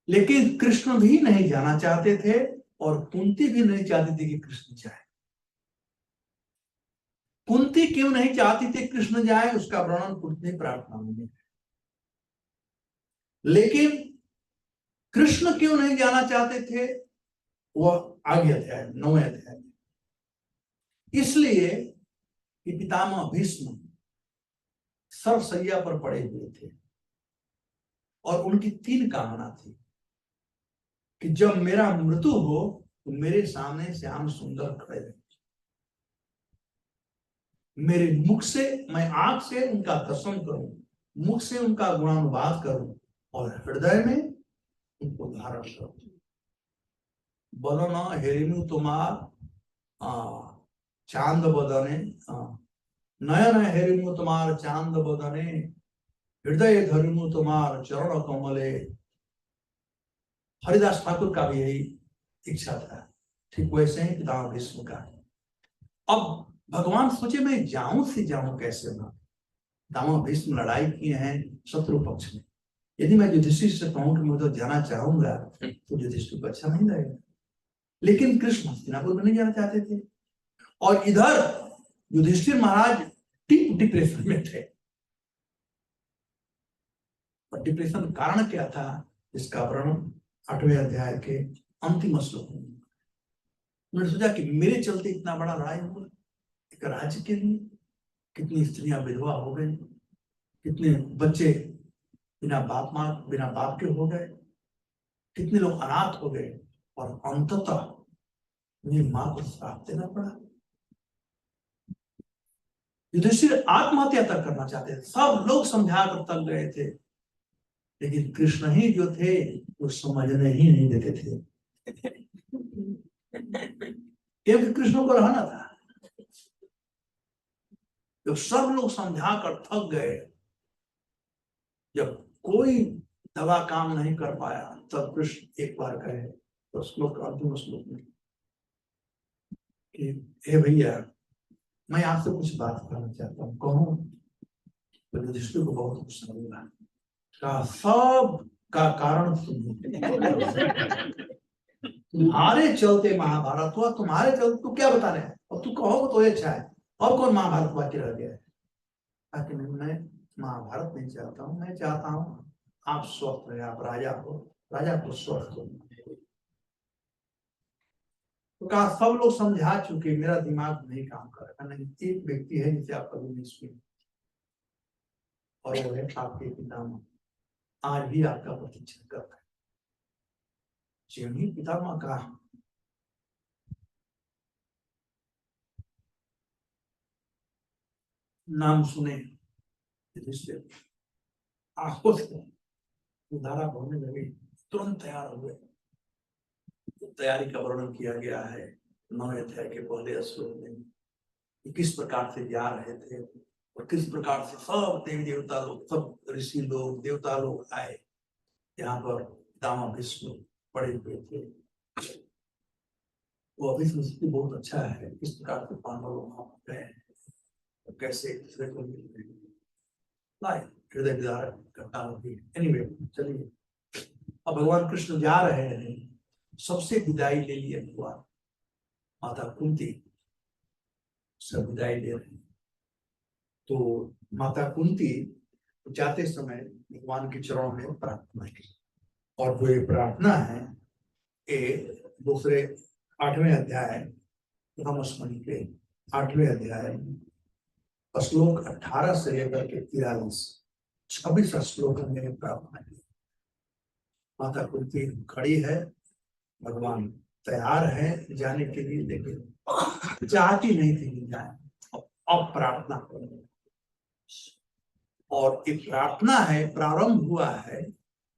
लेकिन कृष्ण भी नहीं जाना चाहते थे, और कुंती भी नहीं चाहती थी कि कृष्ण जाए। कुंती क्यों नहीं चाहती थी कृष्ण जाए, उसका वर्णन कुंती प्रार्थना में है। लेकिन कृष्ण क्यों नहीं जाना चाहते थे, वह आगे अध्याय 9वें अध्याय में। इसलिए कि पितामह भीष्म सरसैया पर पड़े हुए थे, और उनकी 3 कामना थी कि जब मेरा मृत्यु हो तो मेरे सामने श्याम सुंदर खड़े रहे, मेरे मुख से, मैं आंख से उनका दर्शन करूं, मुख से उनका गुणानुवाद करूं और हृदय में उनको धारण करूं। बोलो ना, हेरिनु तुम्हार चांद बदने, नयन हेरिनु तुम्हार चांद बदने, हृदय धरिनु तुम्हार चरण कमले। हरिदास ठाकुर का भी यही इच्छा था, ठीक वैसे ही पितामह भीष्म का। अब भगवान सोचे मैं जाऊं से जाऊं कैसे ना। पितामह भीष्म लड़ाई किए हैं शत्रु पक्ष में, यदि मैं युधिष्ठिर से कहूं कि मैं तो जाना चाहूंगा तो युधिष्ठिर को अच्छा नहीं लगेगा। लेकिन कृष्ण हस्तिनापुर में नहीं जाना चाहते थे, और इधर युधिष्ठिर महाराज डीप डिप्रेशन में थे। और डिप्रेशन कारण क्या था, इसका वर्णन 8वें अध्याय के अंतिम श्लोक में। उन्होंने सोचा कि मेरे चलते इतना बड़ा लड़ाई हुआ एक राज्य के लिए, कितनी स्त्रियां विधवा हो गई, कितने बच्चे बिना बाप के हो गए, कितने लोग अनाथ हो गए, और अंततः उन्हें मां को श्राप देना पड़ा। युधिष्ठिर आत्महत्या तक करना चाहते थे, सब लोग समझा कर तक गए थे, लेकिन कृष्ण ही जो थे वो समझने ही नहीं देते थे, क्योंकि कृष्ण को रहना था। जब सब लोग समझा कर थक गए, जब कोई दवा काम नहीं कर पाया, तब कृष्ण एक बार कहे तो श्लोक अंतिम श्लोक में कि हे भैया, मैं आपसे कुछ बात करना चाहता हूँ, कहूं? तो युधिष्ठिर को बहुत गुस्सा हुआ, कहा सब का कारण तुम्हारे चलते महाभारत हुआ, तुम्हारे चलते तू क्या बता रहे हैं, और तू कहो तो ये अच्छा है, और कौन महाभारत बाकी रह गया है? ताकि मैं महाभारत नहीं चाहता हूँ, मैं चाहता हूँ आप स्वस्थ रहे, आप राजा हो, राजा को स्वस्थ हो। तो कहा सब लोग समझा चुके, मेरा दिमाग नहीं काम कर रहा। नहीं, एक व्यक्ति है जिसे आप कभी नहीं सुने, और वो है आपके पितामह, आज भी आपका प्रतीक्षा करता है। पितामह का नाम सुने, आंखों से धारा बहने लगी, तुरंत तैयार हो गए। तैयारी का वर्णन किया गया है 9वें अध्याय के पहले श्लोक में, किस प्रकार से जा रहे थे और किस प्रकार से सब देवी देवता लोग, सब ऋषि लोग, देवता लोग आए यहाँ पर। पितामह भीष्म पड़े हुए थे। वो अभी स्थिति बहुत अच्छा है, किस प्रकार से पांडव लोग वहां गए, कैसे एक दूसरे को हृदय विदारक घटना होती है। एनीवे, चलिए अब भगवान कृष्ण जा रहे हैं, सबसे विदाई ले लिए भगवान। माता कुंती सब विदाई ले रहे हैं, तो माता कुंती जाते समय भगवान के चरणों में प्रार्थना की, और वो ये प्रार्थना है दूसरे 8वें अध्याय ब्रह्मस्मृति के 8वें अध्याय श्लोक 18 से लेकर के 26 श्लोक में प्रार्थना की। माता कुंती खड़ी है, भगवान तैयार है जाने के लिए, लेकिन चाहती नहीं थी कि जाए। अब प्रार्थना करें, और एक प्रार्थना है, प्रारंभ हुआ है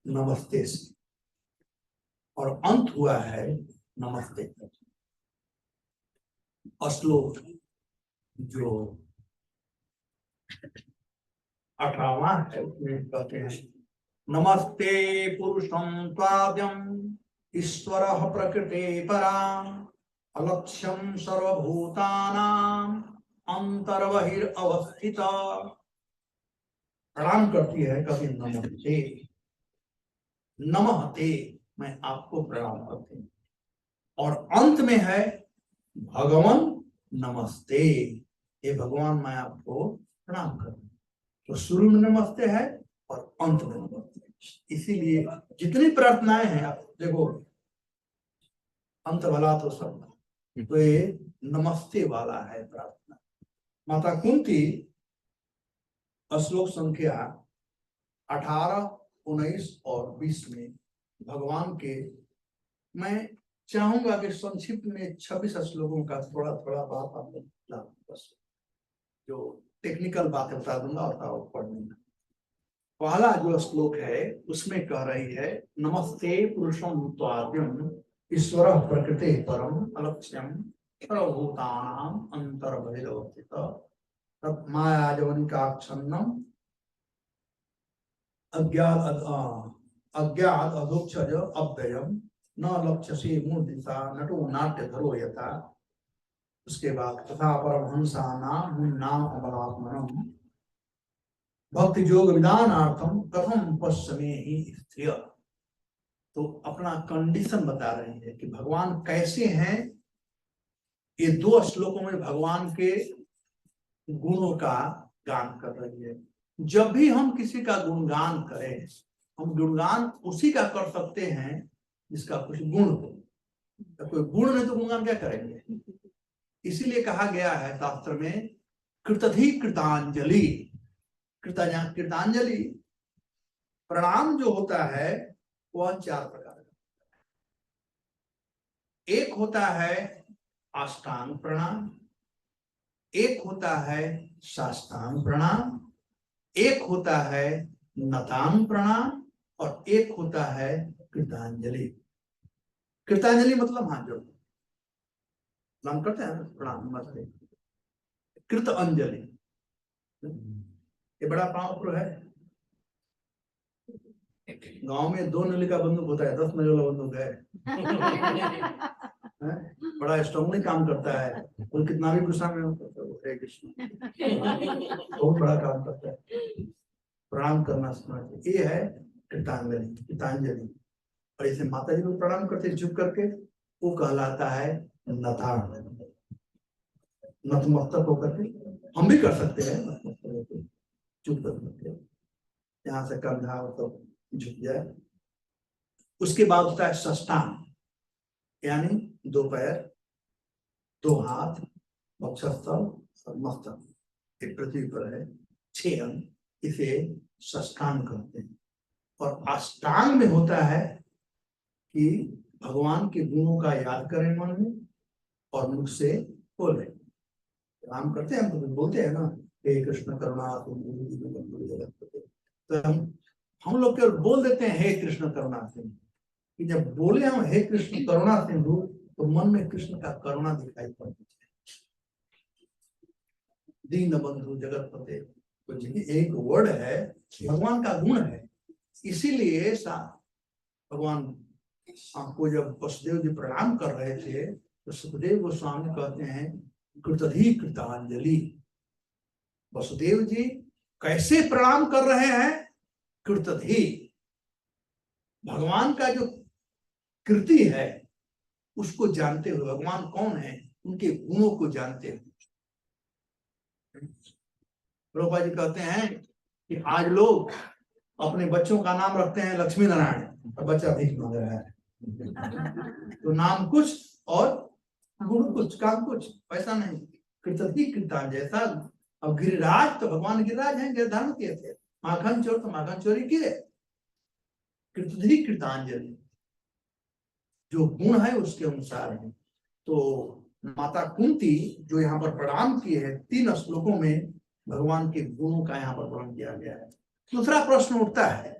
नमस्ते से और अंत हुआ है नमस्ते तक। श्लोक जो 18वां है उसमें कहते हैं, नमस्ते पुरुषं त्वाद्यं ईश्वरः प्रकृते परां अलक्ष्यं सर्वभूतानां अंतर्बहिरवस्थिता। प्रणाम करती है, कभी नमस्ते, नमस्ते, मैं आपको प्रणाम करती हूँ। और अंत में है भगवान नमस्ते, ये भगवान मैं आपको प्रणाम करता हूँ। तो शुरू में नमस्ते है और अंत में नमस्ते। इसीलिए जितनी प्रार्थनाएं हैं, आप देखो अंत वाला तो सब, तो ये नमस्ते वाला है प्रार्थना। माता कुंती श्लोक संख्या 18, 19 और 20 में भगवान के, मैं चाहूंगा कि संक्षिप्त में 26 श्लोकों का थोड़ा थोड़ा बात आपको, बस जो टेक्निकल बातें बता दूंगा और पढ़ लेना। पहला जो श्लोक है उसमें कह रही है नमस्ते पुरुषम त्वाद्यम ईश्वर प्रकृति परम अलक्ष्यम सर्वभूतानां अंतर्बहिर्वस्थित माया जवनिकाक्षन्नम अज्ञात अधोक्षज अव्ययम न लक्ष्यसे मूर्तिसा नटो नाट्य धरो यथा। उसके बाद तथा परमहंसानां मुन्नाम अमलात्मनम भक्ति योग विधानार्थम कथम पश्चिमे ही स्थिर। तो अपना कंडीशन बता रही है कि भगवान कैसे हैं। ये 2 श्लोकों में भगवान के गुणों का गान कर रही है। जब भी हम किसी का गुणगान करें, हम गुणगान उसी का कर सकते हैं जिसका कुछ गुण हो। तो कोई गुण नहीं तो गुणगान क्या करेंगे। इसीलिए कहा गया है शास्त्र में कृतधि कृतांजलि। कृतांजलि प्रणाम जो होता है वह 4 प्रकार का। एक होता है अष्टांग प्रणाम, एक होता है साष्टांग प्रणाम, एक होता है नतांग प्रणाम और एक होता है कृतांजलि। कृतांजलि मतलब हाथ जोड़ प्रणाम करते हैं, प्रणाम मतलब कृत अंजलि। ये बड़ा पावरफुल है। गांव में 2 नली का बंदूक होता है, 10 नली वाला बंदूक है। बड़ा स्ट्रांगली काम करता है और कितना भी गुस्सा में हरे कृष्ण बहुत बड़ा काम करता है। प्रणाम करना सीखना चाहिए। ये है कृतांजलि। कृतांजलि और इसे माता जी को प्रणाम करते झुक करके, वो कहलाता है नतांग। नतमस्तक होकर के हम भी कर सकते हैं, नतमस्तक होकर झुक करके यहाँ से कंधा तो झुक जाए। उसके बाद होता है साष्टांग, यानी 2 पैर 2 हाथ वक्षस्थल और मस्तक एक पृथ्वी पर है, 6 अंग, इसे साष्टांग कहते हैं। और अष्टांग में होता है कि भगवान के गुणों का याद करें मन में और मुख से बोले। राम करते हैं, हम तो बोलते हैं ना, हे कृष्ण करुणा तो हम लोग केवल बोल देते हैं हे कृष्ण करुणा सिंधु, कि जब बोले हम हे कृष्ण करुणा सिंधु तो मन में कृष्ण का करुणा दिखाई पड़ती है। दीन बंधु जगत पते, तो एक वर्ड है, भगवान का गुण है। इसीलिए भगवान आपको जब वसुदेव जी प्रणाम कर रहे थे तो सुखदेव गोस्वामी कहते हैं कृतधि कृतांजलि। वसुदेव जी कैसे प्रणाम कर रहे हैं? कृतधि, भगवान का जो कृति है उसको जानते हुए, भगवान कौन है उनके गुणों को जानते हुए। प्रभुपाद जी कहते हैं कि आज लोग अपने बच्चों का नाम रखते हैं लक्ष्मी नारायण और बच्चा भीख मांग रहा है। तो नाम कुछ और गुण कुछ, काम कुछ, पैसा नहीं। कृतधि कृतांजलि जैसा। अब गिरिराज तो भगवान गिरिराज हैं, गिरधारण किए थे। माखन चोर तो माखन चोरी किए। कृतधि कृतांजलि जो गुण है उसके अनुसार है। तो माता कुंती जो यहाँ पर प्रणाम किए हैं 3 श्लोकों में भगवान के गुणों का यहाँ पर वर्णन किया गया है। दूसरा प्रश्न उठता है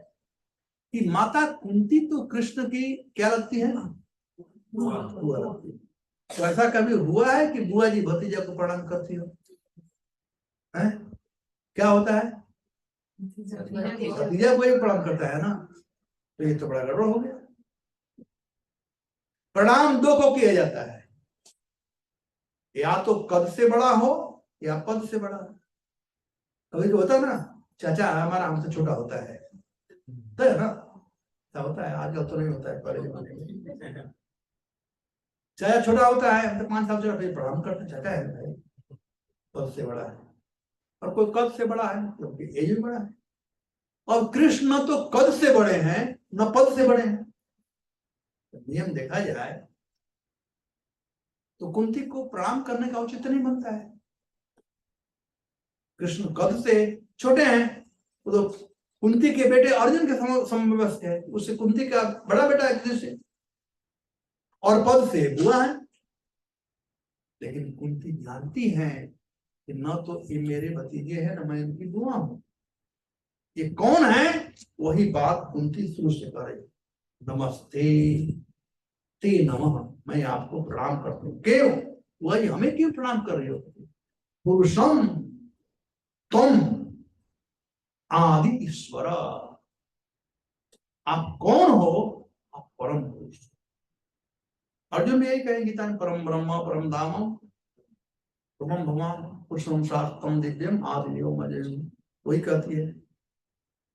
कि माता कुंती तो कृष्ण की क्या लगती है ना, बुआ लगती है। तो ऐसा कभी हुआ है कि बुआ जी भतीजा को प्रणाम करती हो? है? क्या होता है? भतीजा को एक प्रणाम करता है ना, तो ये तो बड़ा गड़बड़ हो गया। प्रणाम 2 को किया जाता है, या तो कद से बड़ा हो या पद से बड़ा। कभी तो होता है ना, चाचा हमारा हमसे छोटा होता है, तो है ना, ऐसा होता है। आजकल तो नहीं होता है, पहले जमाने में चाचा छोटा होता है, हम तो 5 साल छोटा, फिर प्रणाम करते चाचा है भाई, पद से बड़ा है। और कोई कद से बड़ा है क्योंकि एज में बड़ा है। और कृष्ण तो कद से बड़े हैं न पद से बड़े हैं। नियम देखा जाए तो कुंती को प्रणाम करने का उचित नहीं बनता है। कृष्ण कद से छोटे हैं, तो कुंती के बेटे अर्जुन के समवयस्क है, उससे कुंती का बड़ा बेटा है और पद से बुआ है। लेकिन कुंती जानती है कि न तो ये मेरे भतीजे हैं न मैं इनकी बुआ हूं। ये कौन है? वही बात कुंती शुरू से करे। नमस्ते ते नमः, मैं आपको प्रणाम करता हूँ। क्यों? वही हमें क्यों प्रणाम कर रहे हो? पुरुषम तुम आदि ईश्वर, आप कौन हो? आप परम पुरुष। अर्जुन भी यही कहे गीता में, परम ब्रह्म परम धाम परम भगवान पुरुषम शास्त्रम दिव्यम आदिदेवम अजयम। वही कहती है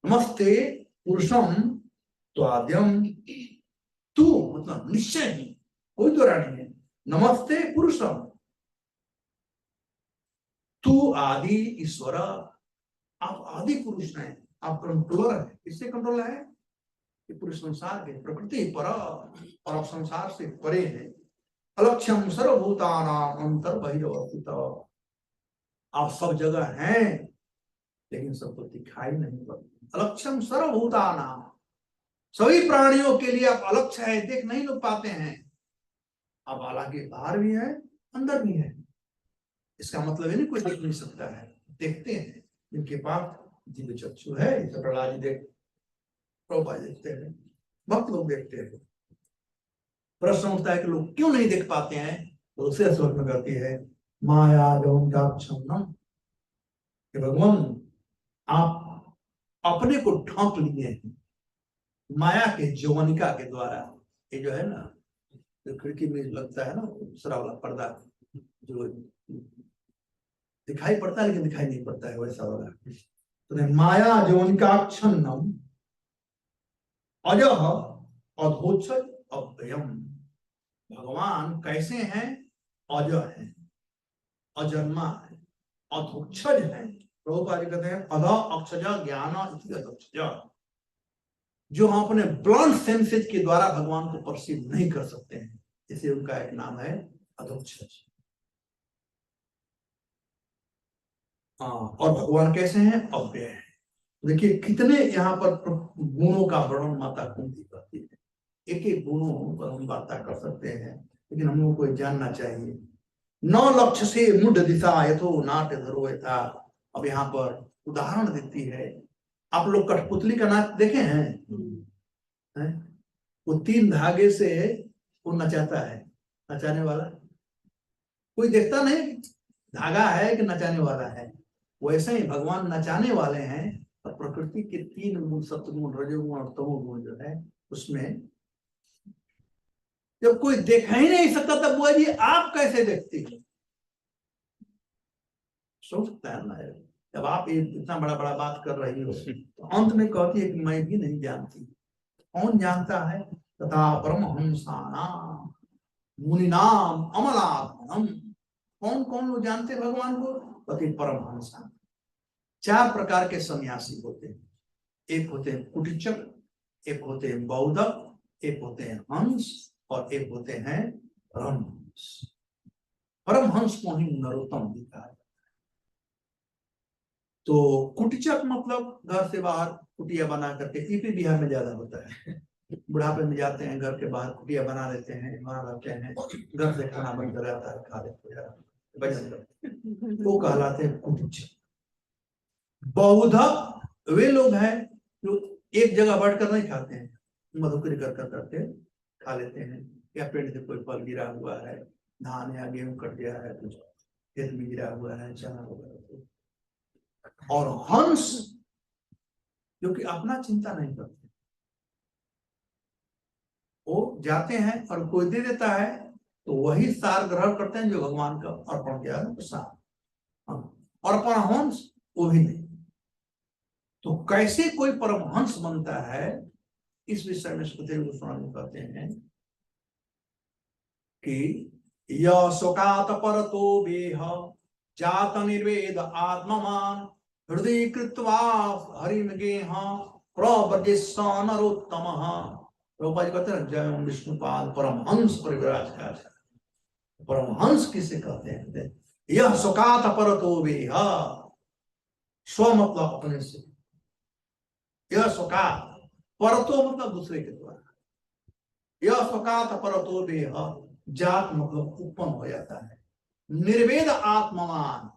नमस्ते पुरुषम त्वाद्यम, तू मतलब निश्चय ही, कोई दोहरा नहीं है। नमस्ते पुरुषम, तू आदि ईश्वर, आप आदि पुरुष हैं, आप कंट्रोलर है। किससे कंट्रोल है? कि पूरे संसार के प्रकृति पर और आप संसार से परे है। अलक्ष्यम सर्वभूतानां अंतर बहिर्वस्थित, आप सब जगह हैं लेकिन सबको दिखाई नहीं पड़ती। अलक्ष्यम सर्वभूतानां, सभी प्राणियों के लिए आप अलक्ष्य है, देख नहीं लोग पाते हैं। आप हालांकि बाहर भी है अंदर भी है, इसका मतलब है नहीं कोई देख नहीं सकता है, देखते हैं जिनके पास दिव्य चक्षु है। इसे प्रहलाद जी देखते हैं, भक्त लोग देखते हैं। प्रश्न उठता है कि लोग क्यों नहीं देख पाते हैं? तो उसे स्वर में कहती है माया गौनम, कि भगवान आप अपने को ढांक लिए हैं माया के जौवनिका के द्वारा। ये जो है ना, जो खिड़की में लगता है ना दूसरा वाला पर्दा, जो दिखाई पड़ता है लेकिन दिखाई नहीं पड़ता है, वैसा वाला। तो माया जौनिकाक्षन्नम अजह अधोक्षज अव्ययम, भगवान कैसे हैं? अजय है, अजन्मा है, अधोक्षज है। प्रभुपाद जी कहते हैं अध अक्षज ज्ञान इति अधोक्षज, जो हम अपने ब्लॉन्ड सेंसेज के द्वारा भगवान को परसीव नहीं कर सकते हैं, इसे उनका एक नाम है अधोक्षज। और भगवान कैसे हैं? अव्यय है। देखिए कितने यहाँ पर गुणों का वर्णन माता कुंती करती है। एक एक गुणों पर हम बात कर सकते हैं, लेकिन हम लोगों को जानना चाहिए। 9 लक्ष्य से मुड दिशा यथो नाट्य धरो यथा। अब यहाँ पर उदाहरण देती है। आप लोग कठपुतली का नाच देखे हैं? वो 3 धागे से वो नचाता है, नचाने वाला कोई देखता नहीं धागा है कि नचाने वाला है। वैसे ही भगवान नचाने वाले हैं। और प्रकृति के 3 गुण, सत्गुण, रजोगुण और तमोगुण जो है, उसमें जब कोई देख ही नहीं सकता तब बुआ जी आप कैसे देखती हो? सोच सकता है ना, जब आप इतना बड़ा बड़ा बात कर रही हो तो अंत में कहती है कि मैं भी नहीं जानती। कौन जानता है? तथा परमहंसानाम मुनिनाम अमलात्मनम, कौन कौन लोग जानते हैं भगवान को? पति परमहंसा। 4 प्रकार के सन्यासी होते हैं। एक होते हैं कुटिचक, एक होते हैं बौद्धक, एक होते हैं हंस, और एक होते हैं परमहंस। परमहंस को ही नरोत्तम लिखा है। तो कुटिचक मतलब घर से बाहर कुटिया बना करके, यूपी बिहार में ज्यादा होता है। बुढ़ापे में जाते हैं, घर के बाहर कुटिया बना लेते हैं, वहां रहते हैं, घर से खाना बनकर आता है, खा लेते हैं, भजन करते हैं, वो कहलाते हैं कुटिचक। बौद्ध वे लोग हैं जो एक जगह बैठकर नहीं खाते हैं, मधुकरी कर करके खा लेते हैं, या पेड़ से कोई फल गिरा हुआ है, धान या गेहूं कट गया है, कुछ खेत में गिरा हुआ है, चना वगैरह। और हंस जो कि अपना चिंता नहीं करते, वो जाते हैं और कोई दे देता है तो वही सार ग्रहण करते हैं जो भगवान का अर्पण किया है प्रसाद। और परमहंस वो भी नहीं। तो कैसे कोई परमहंस बनता है, इस विषय में सुखदेव गोस्वामी कहते हैं कि यह शोकात परतो वेह जात निर्वेद आत्मवान हृदय कृत्वा हरिम गेह प्रव्रजेस्स नरोत्तमः। प्रभुपाद कहते हैं जय ओम विष्णुपाद परमहंस परिव्राज का। परमहंस किसे कहते हैं? यह शोकात परतो वेह, स्व मतलब अपने से, यह शोकात, परतो मतलब दूसरे के द्वारा, यह शोकात परतो वेह, जात मतलब उत्पन्न हो जाता है, निर्वेद आत्मवान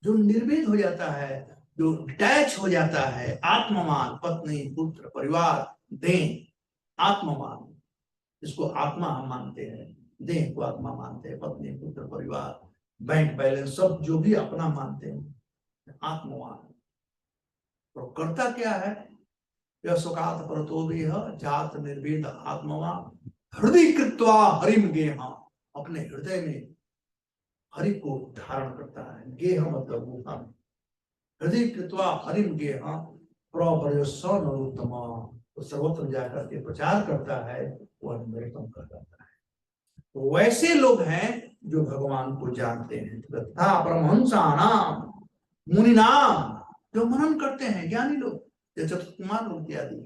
जो निर्वेद हो जाता है, जो डिटैच हो जाता है, आत्ममान, पत्नी पुत्र परिवार देह, आत्ममान, इसको आत्मा हम मानते हैं, देह को आत्मा मानते हैं, पत्नी पुत्र परिवार बैंक बैलेंस सब जो भी अपना मानते हैं, आत्मवान। तो करता क्या है, यह सुखात परतो भी जात निर्वेद आत्मवान हृदय कृत्वा हरिम गेहा, अपने हृदय में हरि को धारण करता है, गेह मतलब गुफा में, हृदय कृत्वा हरिम गेहा प्रवर्यसनोत्तम, तो सर्वत्र जाकर के प्रचार करता है, वह नरोत्तम कर जाता है। तो वैसे लोग हैं जो भगवान को जानते हैं, तथा परमहंसानाम मुनि नाम, जो मनन करते हैं, ज्ञानी लोग, जैसे चतुर्कुमार लोग इत्यादि।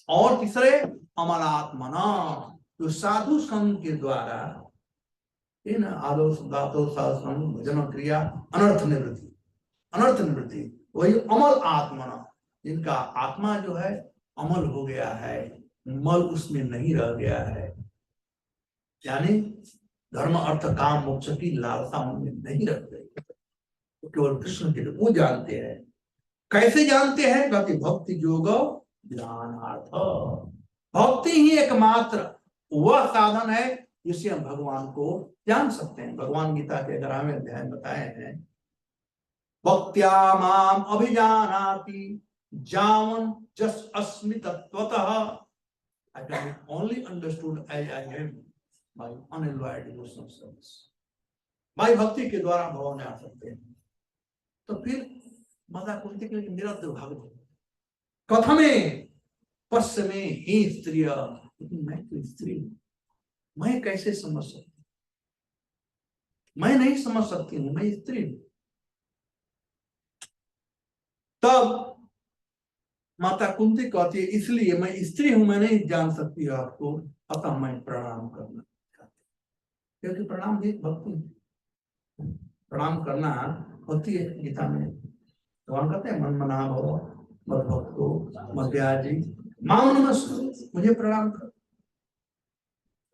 और तीसरे अमलात्मना, जो साधु संघ के द्वारा इन आदोष दातो साधन भजन क्रिया अनर्थ निवृत्ति, अनर्थ निवृत्ति, वही अमल आत्मना, जिनका आत्मा जो है अमल हो गया है, मल उसमें नहीं रह गया है, यानी धर्म अर्थ काम मोक्ष की लालसा उनमें नहीं रह गई, तो केवल कृष्ण के लिए वो जानते हैं। कैसे जानते हैं, क्योंकि भक्ति योग ज्ञानार्थ, भक्ति ही एकमात्र वह साधन है जिससे हम भगवान को जान सकते हैं। भगवान गीता के 11वें अध्याय में बताए हैं, भक्त्या माम अभिजानाति जावन जस अस्मि तत्वतः, I can be only understood as I am by unalloyed devotional service। भाई भक्ति के द्वारा भगवान आ सकते हैं। तो फिर माता कुंती के लिए निरंतर भागवत, कथमे पश्चिमे ही स्त्री, मैं तो स्त्री हूं, मैं कैसे समझ सकती, मैं नहीं समझ सकती हूँ, मैं स्त्री हूं। तब माता कुंती कहती है, इसलिए मैं स्त्री हूं, मैं नहीं जान सकती आपको, अतः मैं प्रणाम करना चाहती हूँ, क्योंकि प्रणाम भी भक्ति, प्रणाम करना होती है। गीता में भगवान कहते हैं, मन मना भव मद भक्तो मध्याजी माम नमस्ते, मुझे प्रणाम कर,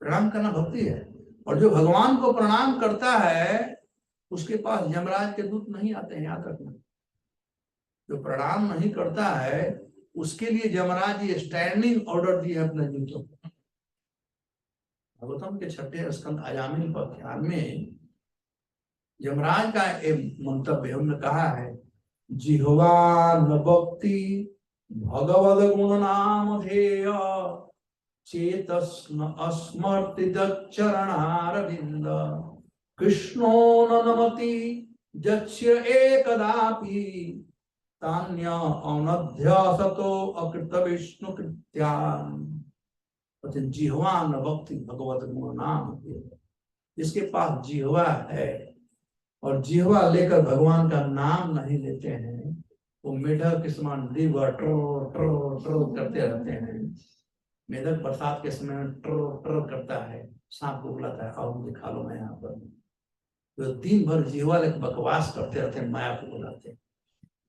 प्रणाम करना भक्ति है। और जो भगवान को प्रणाम करता है उसके पास यमराज के दूत नहीं आते हैं, याद रखना। जो प्रणाम नहीं करता है उसके लिए यमराज ये स्टैंडिंग ऑर्डर दिए अपने दूतों को। भागवतम के 6वें स्कंद आयामी व्याख्यान में यमराज का एक मंतव्य हमने कहा है, जिह्वा न भक्ति भगवद गुण नाम ध्येय चेतस न अस्मर्ति चरणारविंद कृष्णो न नमति जच्य एकदापि तान्य अनध्यासतो अकृत विष्णु कृत्यान। जिह्वा न भक्ति भगवत गुण नाम, जिसके पास जिह्वा है और जिह्वा लेकर भगवान का नाम नहीं लेते हैं, वो मेढक के समान दिवा ट्रो ट्रो ट्रो करते रहते हैं। मेढक बरसात के समय में ट्रो ट्रो करता है, सांप को बुलाता है, और दिखा लो मैं यहाँ पर, तो दिन भर जिह्वा लेकर बकवास करते रहते हैं, माया को बुलाते हैं।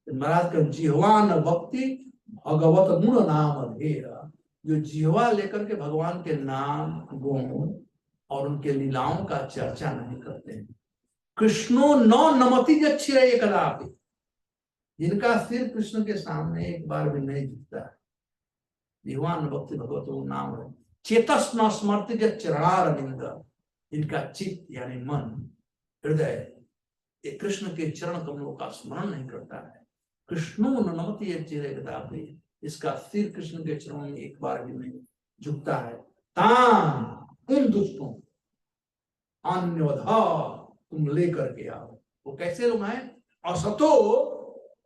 महाराज का जिह्वा न भक्ति भगवत गुण नाम ध्येय, जो जिह्वा लेकर के भगवान के नाम गुण और उनके लीलाओं का चर्चा नहीं करते हैं। कृष्णो न नमति जच्य एकदापि, जिनका सिर कृष्ण के सामने एक बार भी नहीं झुकता है। जिह्वा न भक्ति भगवत गुण नाम है। चेतस न स्मृति चरणारविंद, जिनका चित्त यानी मन हृदय ये कृष्ण के चरण कमलों का स्मरण नहीं करता है। कृष्णो न नमति एकदापि, इसका सिर कृष्ण के चरणों में एक बार भी नहीं झुकता है। तान उन दुष्टों अन्योधा तुम लेकर के आओ। वो कैसे लोग हैं, असतो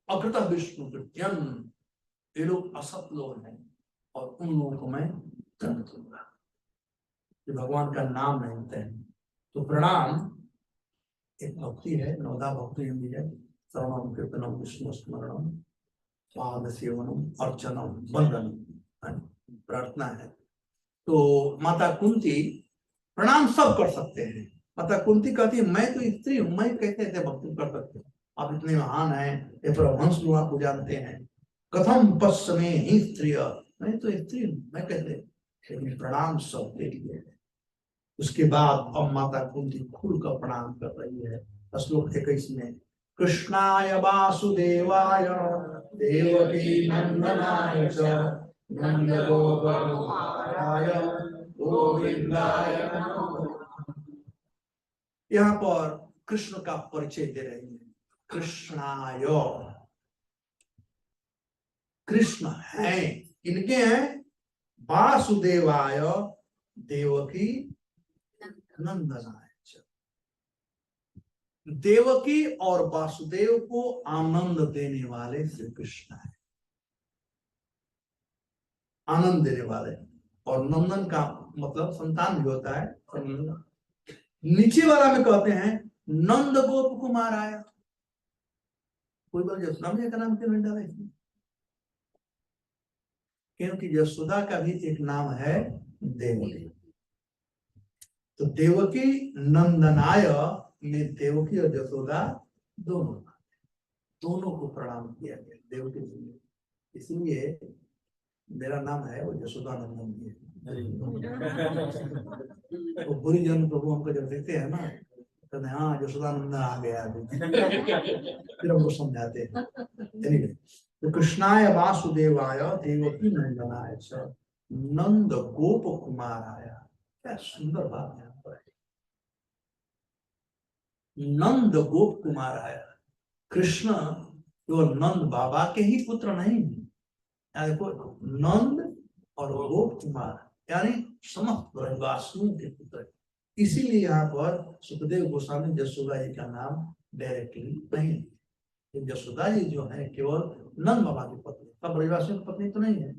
अकृत विष्णु कृत्यम, ये लोग असत लोग हैं और उन लोगों को मैं दंड दूंगा जो भगवान का नाम नहीं लेते हैं। तो प्रणाम एक भक्ति है, नवधा भक्ति हिंदी है, श्रवणम कीर्तनम विष्णु स्मरणम पाद सेवनम अर्चनम वंदनम, प्रार्थना है। तो माता कुंती प्रणाम सब कर सकते हैं। माता कुंती कहती है, मैं तो स्त्री हूं, मैं कैसे ऐसे भक्ति कर सकते हैं, आप इतने महान हैं, ये परमहंस लोग आपको जानते हैं। कथम पश्चिमे ही स्त्री, मैं तो स्त्री हूं, मैं कैसे, लेकिन प्रणाम सबके लिए है। उसके बाद अब माता कुंती खुल कर प्रणाम कर रही है। श्लोक 21 में कृष्णाय वासुदेवाय देवकी नंदनाय च नंदगोपाय गोविंदाय नमो। यहाँ पर कृष्ण का परिचय दे रहे हैं। कृष्णाय, कृष्ण है, इनके हैं वासुदेवाय देवकी नंदनाय च। देवकी और वासुदेव को आनंद देने वाले श्री कृष्ण है, आनंद देने वाले। और नंदन का मतलब संतान भी होता है। और नीचे वाला में कहते हैं नंद गोप कुमार आया। कोई बोले यशोदा मैया का नाम क्यों नहीं डाला इसमें? क्योंकि यशोदा का भी एक नाम है देवकी। तो देवकी नंदनाय में देवकी और यशोदा दोनों को प्रणाम किया गया देवकी जी ने। इसलिए मेरा नाम है वो यशोदा नंदन जी। तो बुरी जन प्रभु हमको जब देखते हैं ना, तो हाँ यशोदा नंदन आ गया अभी। फिर हमको समझाते हैं। Anyway, तो कृष्णाय वासुदेवाय देवकी नंदनाय च नंद गोप कुमार आया। क्या सुंदर बात है यहाँ पर। नंद गोप कुमार आया। कृष्ण केवल नंद बाबा के ही पुत्र नहीं, देखो नंद और गोप कुमार यानी समस्त ब्रजवासियों के पुत्र। इसीलिए यहाँ पर सुखदेव गोस्वामी यशोदा जी का नाम डायरेक्टली नहीं। यशोदा जी जो है केवल नंद बाबा की पत्नी, तब ब्रजवासियों की पत्नी तो नहीं है।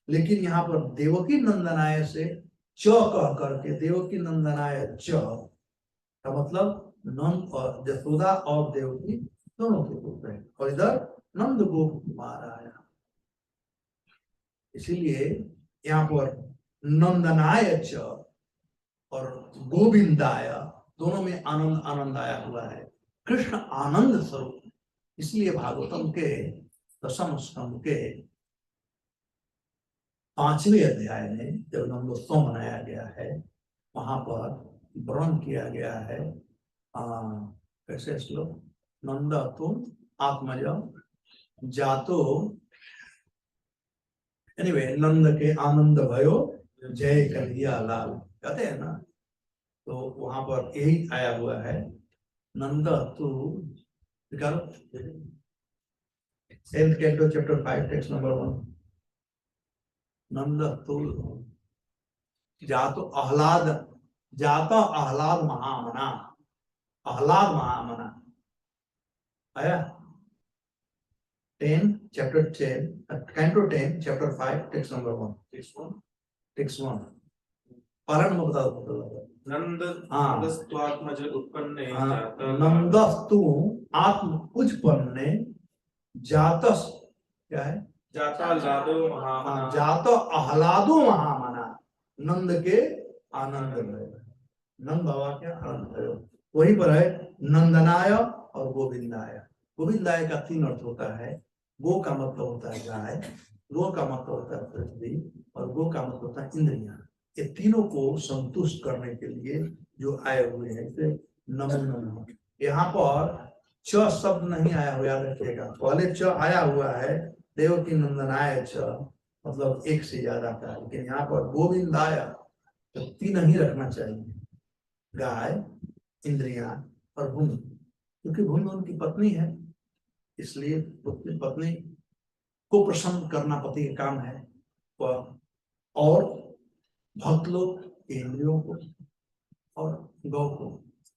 लेकिन यहाँ पर देवकी नंदनाय से च कह करके देवकी नंदनाय च का मतलब नंद और यशोदा और देवकी दोनों के पुत्र हैं। और इधर नंद गोप कुमार आया, इसीलिए यहाँ पर नंदनाय च और गोविंदाय दोनों में आनंद आनंद आया हुआ है। कृष्ण आनंद स्वरूप। इसलिए भागवतम के दशम स्कंद के 5वें अध्याय में जब नंदोत्सव मनाया गया है, वहां पर वर्णन किया गया है कैसे श्लोक, नंद तुम आत्मज जातो, एनीवे नंद के आनंद भयो जय कन्हैया लाल कहते हैं ना। तो वहां पर यही आया हुआ है नंद तू चैप्टर 5 टेक्स्ट नंबर 1। नंद तू जातो आह्लाद महामना, आह्लाद महामना आया 10 chapter 10 canto 10 chapter 5 text number 1 text 1 पालन में बता दो। नंदस्त्वात्मज उत्पन्ने नंदस्तु आत्म उत्पन्ने जातस क्या है जाता लादो महामना, जात आह्लादो महामना, नंद के आनंद में, नंद बाबा के आनंद में। वहीं पर है नंदनाय और गोविंदाय। गोविंदाय का 3 अर्थ होता है। गो का मतलब होता है गाय, गो का मतलब होता है पृथ्वी, और गो का मतलब होता है इंद्रियां। ये तीनों को संतुष्ट करने के लिए जो आए हुए हैं, इसे नमो नमः। यहाँ पर च शब्द नहीं आया हुआ, याद रखिएगा। पहले च आया हुआ है देवकी नंदनाय च, मतलब एक से ज्यादा का, लेकिन यहाँ पर गोविंदाय तो 3 ही रखना चाहिए, गाय, इंद्रियां और भूमि, क्योंकि भूमि उनकी पत्नी है। इसलिए पत्नी को प्रसन्न करना पति का काम है, और भक्त लोग इंद्रियों को और गौ को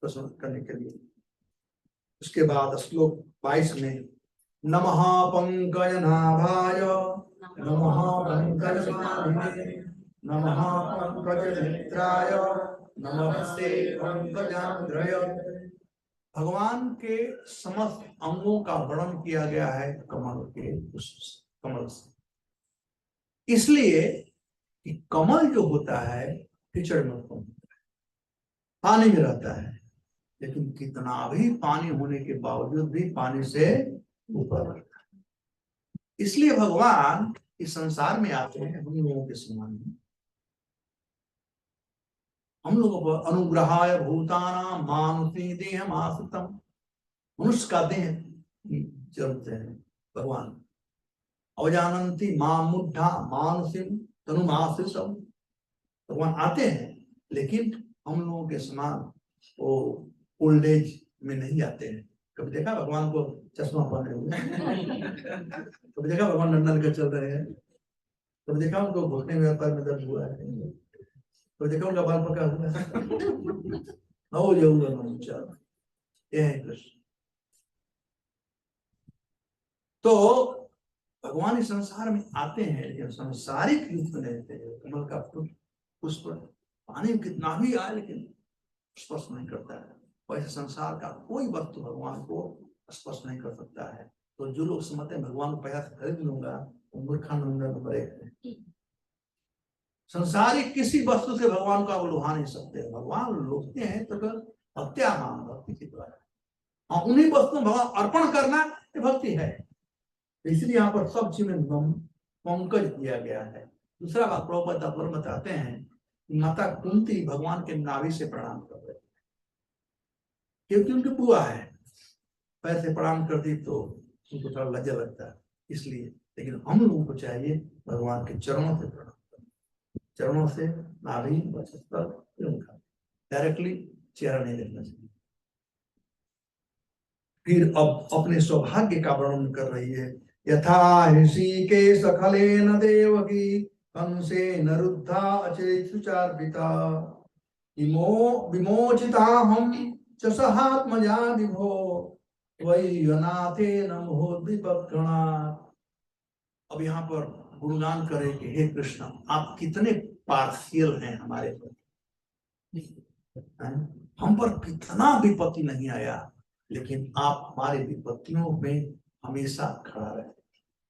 प्रसन्न करने के लिए। उसके बाद श्लोक 22 में नमः पंकज नाभाय नमः पंकज मालिने नमः पंकज नेत्राय नमस्ते पंकजाग्रय। भगवान के समस्त अंगों का वर्णन किया गया है कमल से, इसलिए कि कमल जो होता है कीचड़ में उत्पन्न होता है, पानी में रहता है, लेकिन कितना भी पानी होने के बावजूद भी पानी से ऊपर रहता है। इसलिए भगवान इस संसार में आते हैं हम लोगों के समान, हम लोगों पर अनुग्रहाय भूतानां मानुषी देहमाश्रितम्, मनुष्य का देह चलते हैं भगवान। अवजानंती मां मुद्धा मानसिम तनुमाश्रितम, भगवान आते हैं लेकिन हम लोगों के समान वो ओल्ड एज में नहीं आते हैं। कभी देखा भगवान को चश्मा पहने हुए? कभी देखा भगवान नंदन के चल रहे हैं? कभी देखा उनको घुटने में पैर में दर्द हुआ है? कभी देखा उनका बाल पका हुआ है? हो जाऊंगा ना, ये है कृष्ण। तो भगवान इस संसार में आते हैं लेकिन संसारिक रूप में रहते हैं। कमल का पुष्प पानी कितना भी आए लेकिन स्पर्श नहीं करता है, वैसे संसार का कोई वस्तु भगवान को स्पर्श नहीं कर सकता है। तो जो लोग समझते हैं भगवान को पैसा से खरीद लूंगा, वो मूर्खानंद नंबर एक है। संसारिक किसी वस्तु से भगवान को आप लुभा नहीं सकते। भगवान लुभते हैं तो भक्त्या मान, भक्ति के द्वारा। हाँ, उन्हीं वस्तुओं भगवान अर्पण करना ये भक्ति है। इसलिए यहाँ पर सब चीज में पंकज दिया गया है। दूसरा बात प्रभुपाद बताते हैं कि माता कुंती भगवान के नाभि से प्रणाम कर रहे, क्योंकि उनकी बुआ है, पैर से प्रणाम कर दी तो उनको थोड़ा लज्जा लगता है इसलिए। लेकिन हम लोगों को चाहिए भगवान के चरणों से प्रणाम करना, चरणों से, नाभि, वक्षस्थल, डायरेक्टली चेहरा नहीं देखना चाहिए। फिर अब अपने सौभाग्य का वर्णन कर रही है। यथा ऋषिकेश खलेन देवकी कंसेन रुद्धा अचेतुचार्पिता विमोचिता हम च सहात्मजा विभो वही अनाथेन मोहोद्दीपक्षणात्। अब यहाँ पर गुणगान करे कि हे कृष्ण, आप कितने पार्शियल हैं हमारे पर, हम पर कितना विपत्ति नहीं आया लेकिन आप हमारे विपत्तियों में हमेशा खड़ा रहे।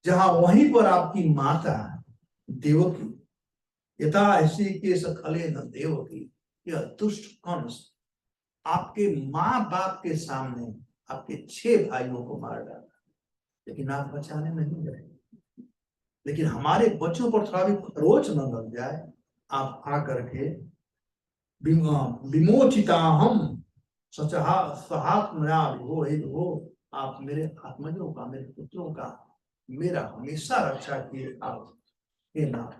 जहां वहीं पर आपकी माता देवकी, यथा ऐसी के सखले न देवकी, यह दुष्ट कंस आपके माँ बाप के सामने आपके 6 भाइयों को मार डाला, लेकिन आप बचाने नहीं गए। लेकिन हमारे बच्चों पर थोड़ा भी खरोच न लग जाए, आप आकर के विमोचिता हम सहात्मया विभो, हे विभो, आप मेरे आत्मजों का, मेरे पुत्रों का, मेरा हमेशा रक्षा किए आप हे नाथ।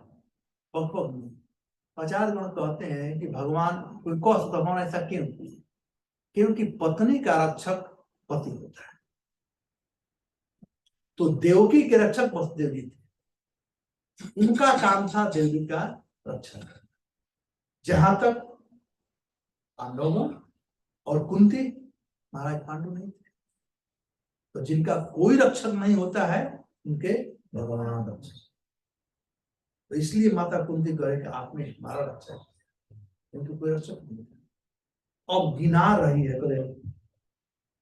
आचार्य गण कहते हैं कि भगवान कोई कौश भगवान ऐसा क्यों? क्योंकि पत्नी का रक्षक पति होता है। तो देवकी के रक्षक वसुदेव जी थे, उनका काम था देवी का रक्षण। जहां तक पांडवों और कुंती, महाराज पांडु नहीं थे, तो जिनका कोई रक्षक नहीं होता है उनके भगवान रक्षक। तो इसलिए माता कुंती कहे कि आपने हमारा रक्षक, उनके कोई रक्षक नहीं था। अब गिना रही है करे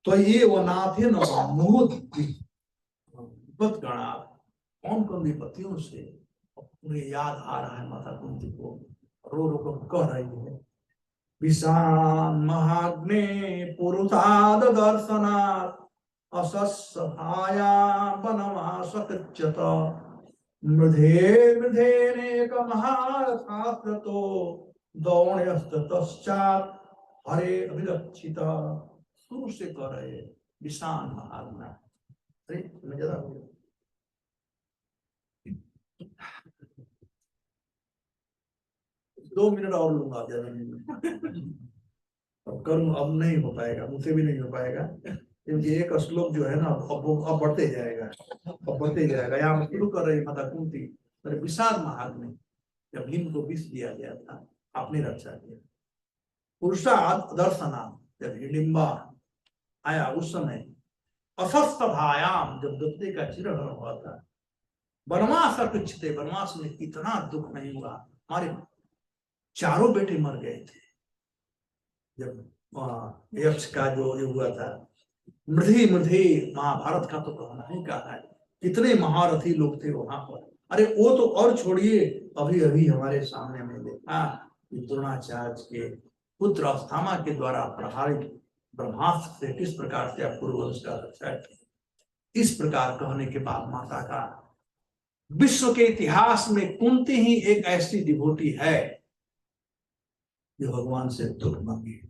तो ये वो नाथे न गणा, कौन कौन विपत्तियों से उन्हें याद आ रहा है। माता कुंती को रो रो कर कह रही है, विषान महाग्ने पुरुषाद दर्शनात् असस्सहाया वनवासकृच्यत मृधे मृधेनेक महारथास्त्रतो दौण्यस्ततश्चात् हरे अभिरक्षिता। शुरू से कह रहे विषान महाग्ना। अरे जरा 2 मिनट और लूंगा, ज्यादा नहीं। अब कर्म अब नहीं हो पाएगा, मुझसे भी नहीं हो पाएगा, क्योंकि एक श्लोक जो है ना अब बढ़ते जाएगा, अब बढ़ते जाएगा। यहाँ शुरू कर रही माता कुंती, विषाद महाग में जब भीम को विष दिया गया था, आपने रक्षा किया। पुरुषार्थ दर्शना, जब हिडिंबा आया उस समय, असस्त भायाम, जब दत्ते का चिरहरण हुआ था, वनवास अकृच्छते, वनवास में इतना दुख नहीं हुआ, हमारे चारों बेटे मर गए थे जब यक्ष का जो हुआ था। मृधि मृधि, महाभारत का तो कहना ही कहा है, कितने महारथी लोग थे वहां पर। अरे वो तो और छोड़िए, अभी अभी हमारे सामने में देखा द्रोणाचार्य के पुत्र अस्थामा के द्वारा प्रहारित ब्रह्मास्त्र से किस प्रकार से पूर्ववंश का रक्षा किया। इस प्रकार कहने के बाद माता का विश्व के इतिहास में कुंती ही एक ऐसी डिवोटी है जो भगवान से दुख मांगी।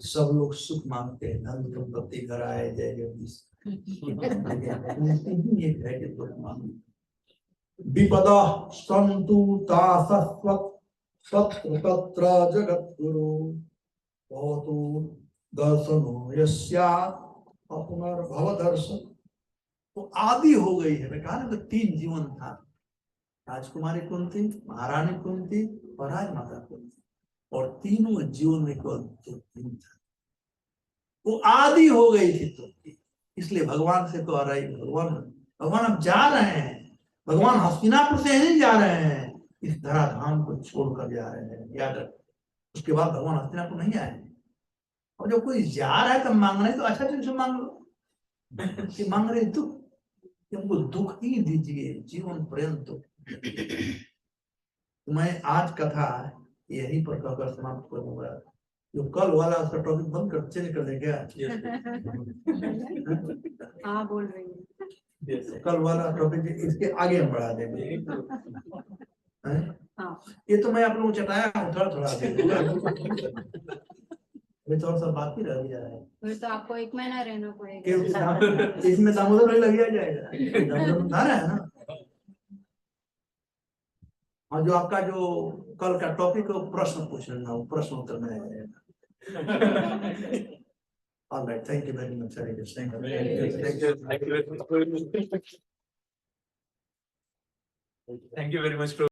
सब लोग सुख मांगते हैं, धन संपत्ति घर आए, जय जगदीश। लेकिन एक है कि दुख मांगो। विपदा संतु तासस्वत् तत्र तत्र जगद्गुरु भवतु दर्शनो यस्यात् अपनर्भव दर्शन। तो आदि हो गई है। मैं कहा ना, तो 3 जीवन था। राजकुमारी कुंती, महारानी कुंती और राजमाता कुंती, और तीनों जीवन में केवल 2 दिन था। वो आदि हो गई थी तो, इसलिए भगवान से तो आ रही, भगवान अब जा रहे हैं। भगवान हस्तिनापुर से नहीं जा रहे हैं, इस धराधाम को छोड़कर जा रहे हैं, याद रख। उसके बाद भगवान हस्तिनापुर नहीं आए। और जब कोई जा रहा है तो मांग रहे, तो अच्छा चीज से मांग लो। कि मांग रहे दुख, हमको दुख ही दीजिए जीवन पर्यंत। मैं आज कथा यही पर कहकर समाप्त करूंगा। जो कल वाला उसका टॉपिक बंद कर, चेंज कर दे क्या? हाँ बोल रही हूँ। कल वाला टॉपिक इसके आगे हम बढ़ा देंगे। हैं? हाँ। ये तो मैं आप लोगों को चटाया हूँ थोड़ा थोड़ा। अभी तो और सब बाकी रह गया है। फिर तो आपको 1 महीना रहना पड़ेगा। इसमें दामोदर भाई लग जाएगा। दामोदर धारा है ना। और जो आपका जो कल का टॉपिक है, वो प्रश्न पूछ लेना, वो प्रश्न उत्तर में आएगा। All right, thank you very much. Thank you very much.